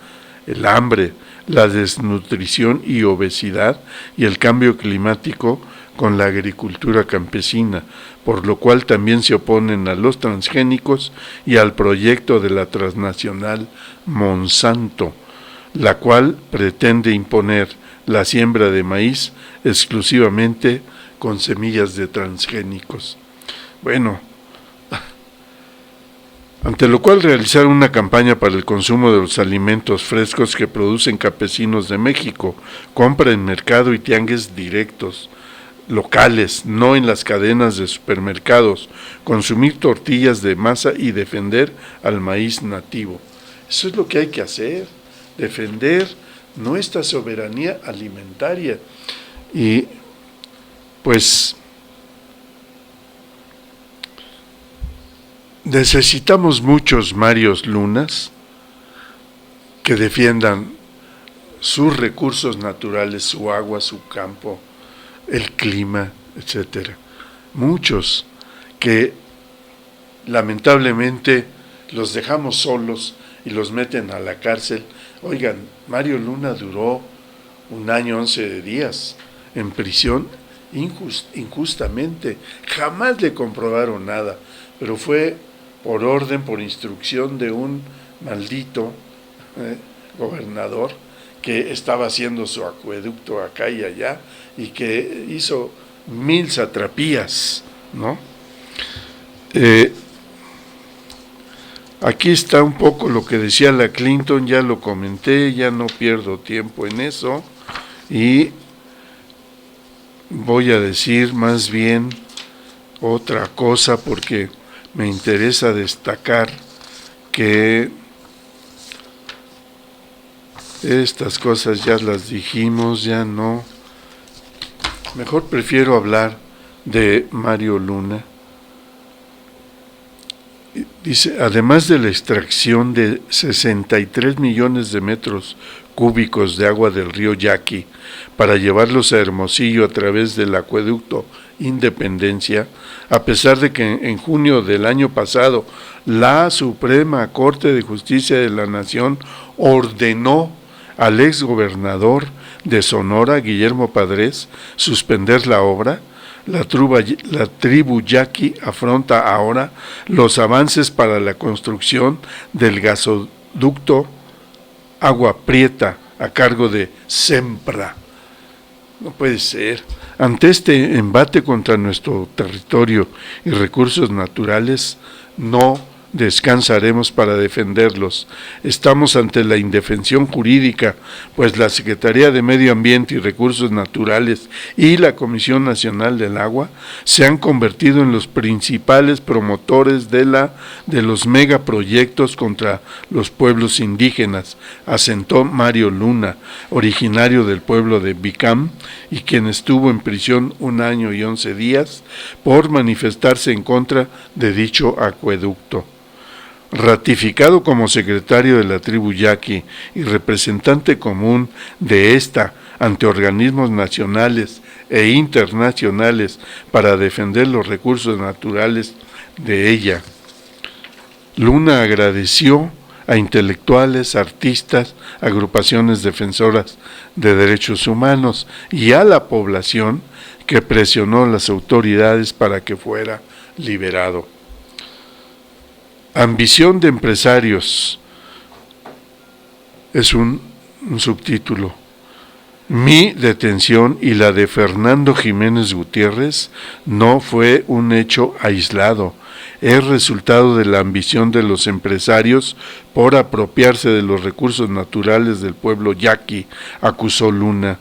S1: el hambre, la desnutrición y obesidad y el cambio climático con la agricultura campesina, por lo cual también se oponen a los transgénicos y al proyecto de la transnacional Monsanto, la cual pretende imponer la siembra de maíz exclusivamente con semillas de transgénicos. Bueno, ante lo cual realizaron una campaña para el consumo de los alimentos frescos que producen campesinos de México, compra en mercado y tianguis directos, locales, no en las cadenas de supermercados, consumir tortillas de masa y defender al maíz nativo. Eso es lo que hay que hacer, defender nuestra soberanía alimentaria. Y pues necesitamos muchos Marios Lunas que defiendan sus recursos naturales, su agua, su campo, el clima, etcétera. Muchos que lamentablemente los dejamos solos y los meten a la cárcel. Oigan, Mario Luna duró 1 año 11 días en prisión injustamente. Jamás le comprobaron nada, pero fue por orden, por instrucción de un maldito gobernador que estaba haciendo su acueducto acá y allá y que hizo 1000 satrapías, ¿no? Aquí está un poco lo que decía la Clinton, ya lo comenté, ya no pierdo tiempo en eso y voy a decir más bien otra cosa porque me interesa destacar que estas cosas ya las dijimos, ya no. Mejor prefiero hablar de Mario Luna. Dice, además de la extracción de 63 millones de metros cúbicos de agua del río Yaqui para llevarlos a Hermosillo a través del acueducto Independencia, a pesar de que en junio del año pasado la Suprema Corte de Justicia de la Nación ordenó al exgobernador de Sonora, Guillermo Padres, suspender la obra, la tribu Yaqui afronta ahora los avances para la construcción del gasoducto Agua Prieta a cargo de Sempra. No puede ser. Ante este embate contra nuestro territorio y recursos naturales, no descansaremos para defenderlos. Estamos ante la indefensión jurídica, pues la Secretaría de Medio Ambiente y Recursos Naturales y la Comisión Nacional del Agua se han convertido en los principales promotores de los megaproyectos contra los pueblos indígenas, asentó Mario Luna, originario del pueblo de Bicam y quien estuvo en prisión 1 año y 11 días por manifestarse en contra de dicho acueducto. ratificado como secretario de la tribu yaqui y representante común de esta ante organismos nacionales e internacionales para defender los recursos naturales de ella. Luna agradeció a intelectuales, artistas, agrupaciones defensoras de derechos humanos y a la población que presionó a las autoridades para que fuera liberado. Ambición de empresarios es un subtítulo. Mi detención y la de Fernando Jiménez Gutiérrez no fue un hecho aislado, es resultado de la ambición de los empresarios por apropiarse de los recursos naturales del pueblo yaqui, acusó Luna.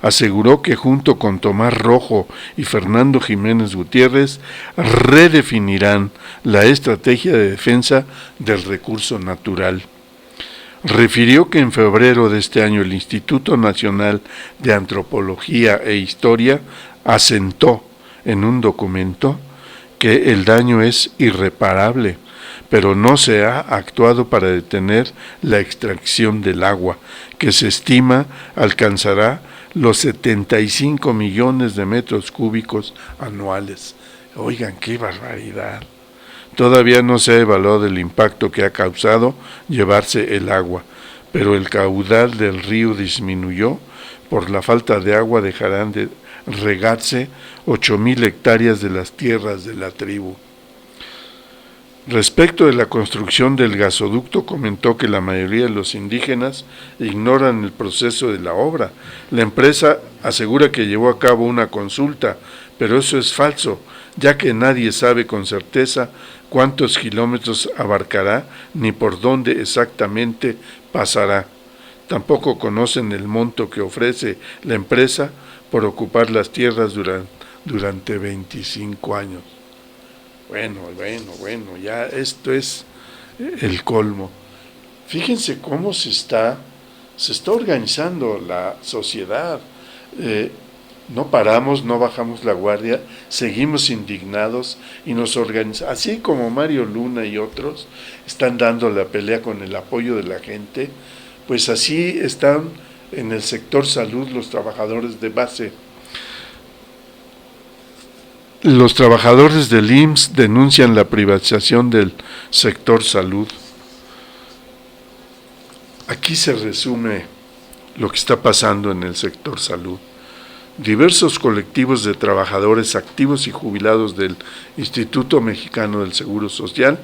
S1: Aseguró que junto con Tomás Rojo y Fernando Jiménez Gutiérrez redefinirán la estrategia de defensa del recurso natural. Refirió que en febrero de este año el Instituto Nacional de Antropología e Historia asentó en un documento que el daño es irreparable, pero no se ha actuado para detener la extracción del agua, que se estima alcanzará los 75 millones de metros cúbicos anuales. Oigan, qué barbaridad. Todavía no se ha evaluado el impacto que ha causado llevarse el agua, pero el caudal del río disminuyó. Por la falta de agua dejarán de regarse 8,000 hectáreas de las tierras de la tribu. Respecto de la construcción del gasoducto, comentó que la mayoría de los indígenas ignoran el proceso de la obra. La empresa asegura que llevó a cabo una consulta, pero eso es falso, ya que nadie sabe con certeza cuántos kilómetros abarcará ni por dónde exactamente pasará. Tampoco conocen el monto que ofrece la empresa por ocupar las tierras durante 25 años. Bueno, ya esto es el colmo. Fíjense cómo se está organizando la sociedad. No paramos, no bajamos la guardia, seguimos indignados y nos organizamos. Así como Mario Luna y otros están dando la pelea con el apoyo de la gente, pues así están en el sector salud los trabajadores de base. Los trabajadores del IMSS denuncian la privatización del sector salud. Aquí se resume lo que está pasando en el sector salud. Diversos colectivos de trabajadores activos y jubilados del Instituto Mexicano del Seguro Social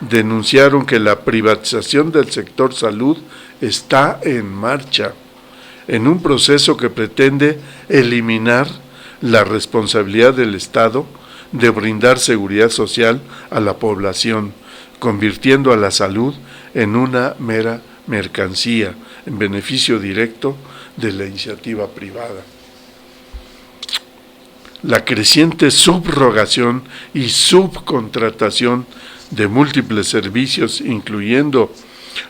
S1: denunciaron que la privatización del sector salud está en marcha, en un proceso que pretende eliminar la responsabilidad del Estado de brindar seguridad social a la población, convirtiendo a la salud en una mera mercancía, en beneficio directo de la iniciativa privada. La creciente subrogación y subcontratación de múltiples servicios, incluyendo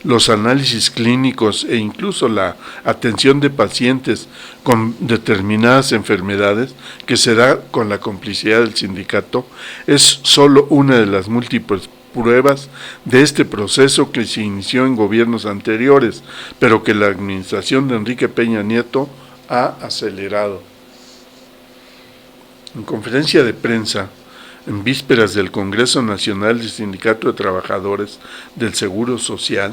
S1: los análisis clínicos e incluso la atención de pacientes con determinadas enfermedades, que se da con la complicidad del sindicato, es solo una de las múltiples pruebas de este proceso que se inició en gobiernos anteriores, pero que la administración de Enrique Peña Nieto ha acelerado. En conferencia de prensa, en vísperas del Congreso Nacional del Sindicato de Trabajadores del Seguro Social,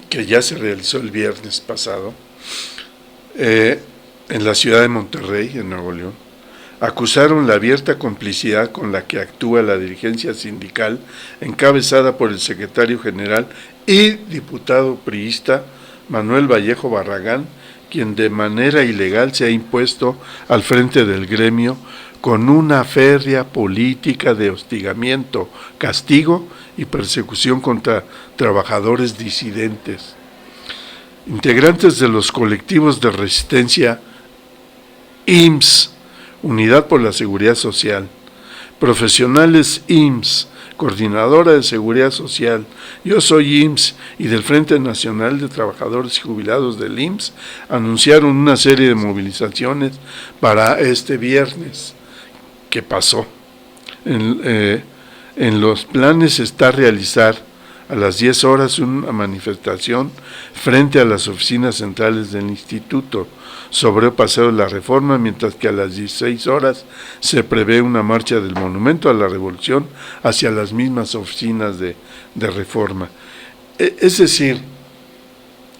S1: que ya se realizó el viernes pasado, en la ciudad de Monterrey, en Nuevo León, acusaron la abierta complicidad con la que actúa la dirigencia sindical, encabezada por el secretario general y diputado priista Manuel Vallejo Barragán, quien de manera ilegal se ha impuesto al frente del gremio con una férrea política de hostigamiento, castigo y persecución contra trabajadores disidentes. Integrantes de los colectivos de resistencia IMSS, Unidad por la Seguridad Social, profesionales IMSS, Coordinadora de Seguridad Social, Yo Soy IMSS y del Frente Nacional de Trabajadores y Jubilados del IMSS, anunciaron una serie de movilizaciones para este viernes que pasó. En los planes está realizar a las 10 horas una manifestación frente a las oficinas centrales del instituto sobre el Paseo de la Reforma, mientras que a las 16 horas se prevé una marcha del Monumento a la Revolución hacia las mismas oficinas de Reforma. Es decir,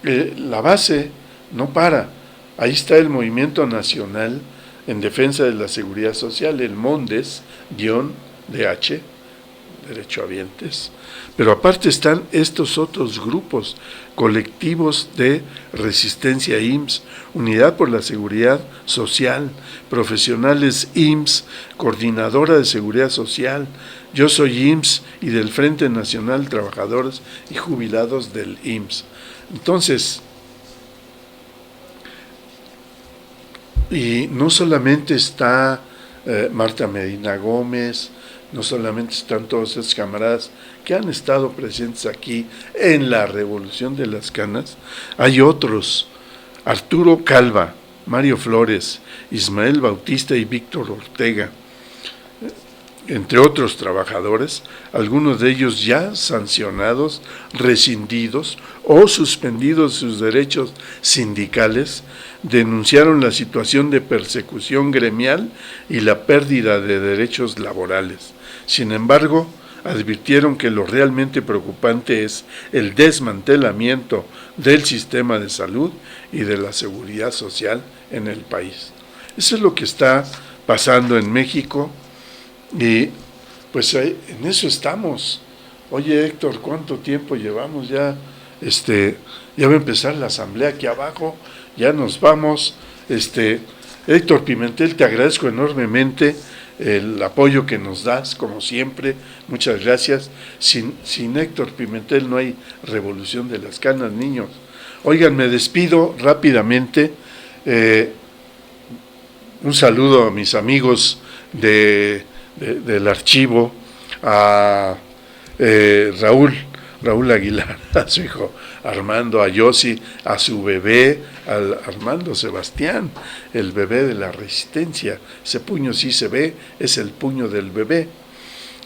S1: la base no para. Ahí está el Movimiento Nacional en Defensa de la Seguridad Social, el MONDES-DH, derechohabientes, pero aparte están estos otros grupos, colectivos de resistencia IMSS, Unidad por la Seguridad Social, profesionales IMSS, Coordinadora de Seguridad Social, Yo Soy IMSS y del Frente Nacional de Trabajadores y Jubilados del IMSS. Entonces, y no solamente está Marta Medina Gómez, no solamente están todos esos camaradas que han estado presentes aquí en la Revolución de las Canas, hay otros, Arturo Calva, Mario Flores, Ismael Bautista y Víctor Ortega, entre otros trabajadores, algunos de ellos ya sancionados, rescindidos o suspendidos sus derechos sindicales, denunciaron la situación de persecución gremial y la pérdida de derechos laborales. Sin embargo, advirtieron que lo realmente preocupante es el desmantelamiento del sistema de salud y de la seguridad social en el país. Eso es lo que está pasando en México y pues en eso estamos. Oye, Héctor, ¿cuánto tiempo llevamos ya? Ya va a empezar la asamblea aquí abajo, ya nos vamos. Héctor Pimentel, te agradezco enormemente el apoyo que nos das, como siempre, muchas gracias. Sin Héctor Pimentel no hay Revolución de las Canas, niños. Oigan, me despido rápidamente. Un saludo a mis amigos del archivo, a Raúl Aguilar, a su hijo Armando, a Yossi, a su bebé, al Armando Sebastián, el bebé de la Resistencia. Ese puño sí se ve, es el puño del bebé.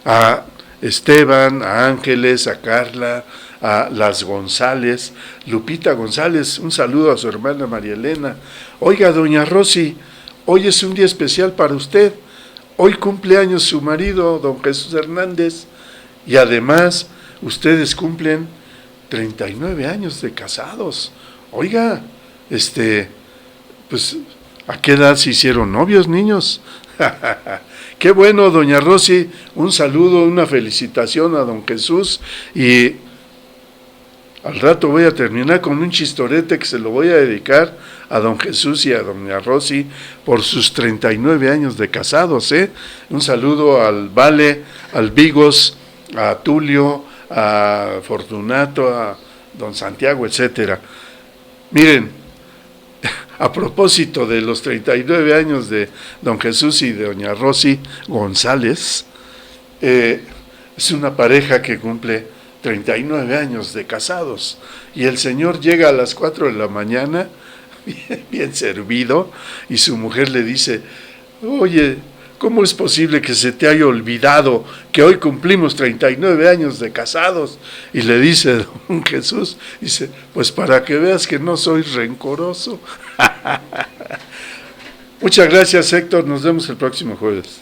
S1: A Esteban, a Ángeles, a Carla, a las González, Lupita González, un saludo a su hermana María Elena. Oiga, doña Rosy, hoy es un día especial para usted. Hoy cumple años su marido, don Jesús Hernández, y además ustedes cumplen 39 años de casados. Oiga, pues, ¿a qué edad se hicieron novios, niños? Qué bueno, doña Rosy, un saludo, una felicitación a don Jesús, y al rato voy a terminar con un chistorete que se lo voy a dedicar a don Jesús y a doña Rosy por sus 39 años de casados, Un saludo al Vale, al Vigos, a Tulio, a Fortunato, a don Santiago, etcétera. Miren, a propósito de los 39 años de don Jesús y de doña Rosy González, es una pareja que cumple 39 años de casados, y el señor llega a las 4 de la mañana, bien servido, y su mujer le dice: oye, ¿cómo es posible que se te haya olvidado que hoy cumplimos 39 años de casados? Y le dice don Jesús, dice: pues para que veas que no soy rencoroso. Muchas gracias, Héctor, nos vemos el próximo jueves.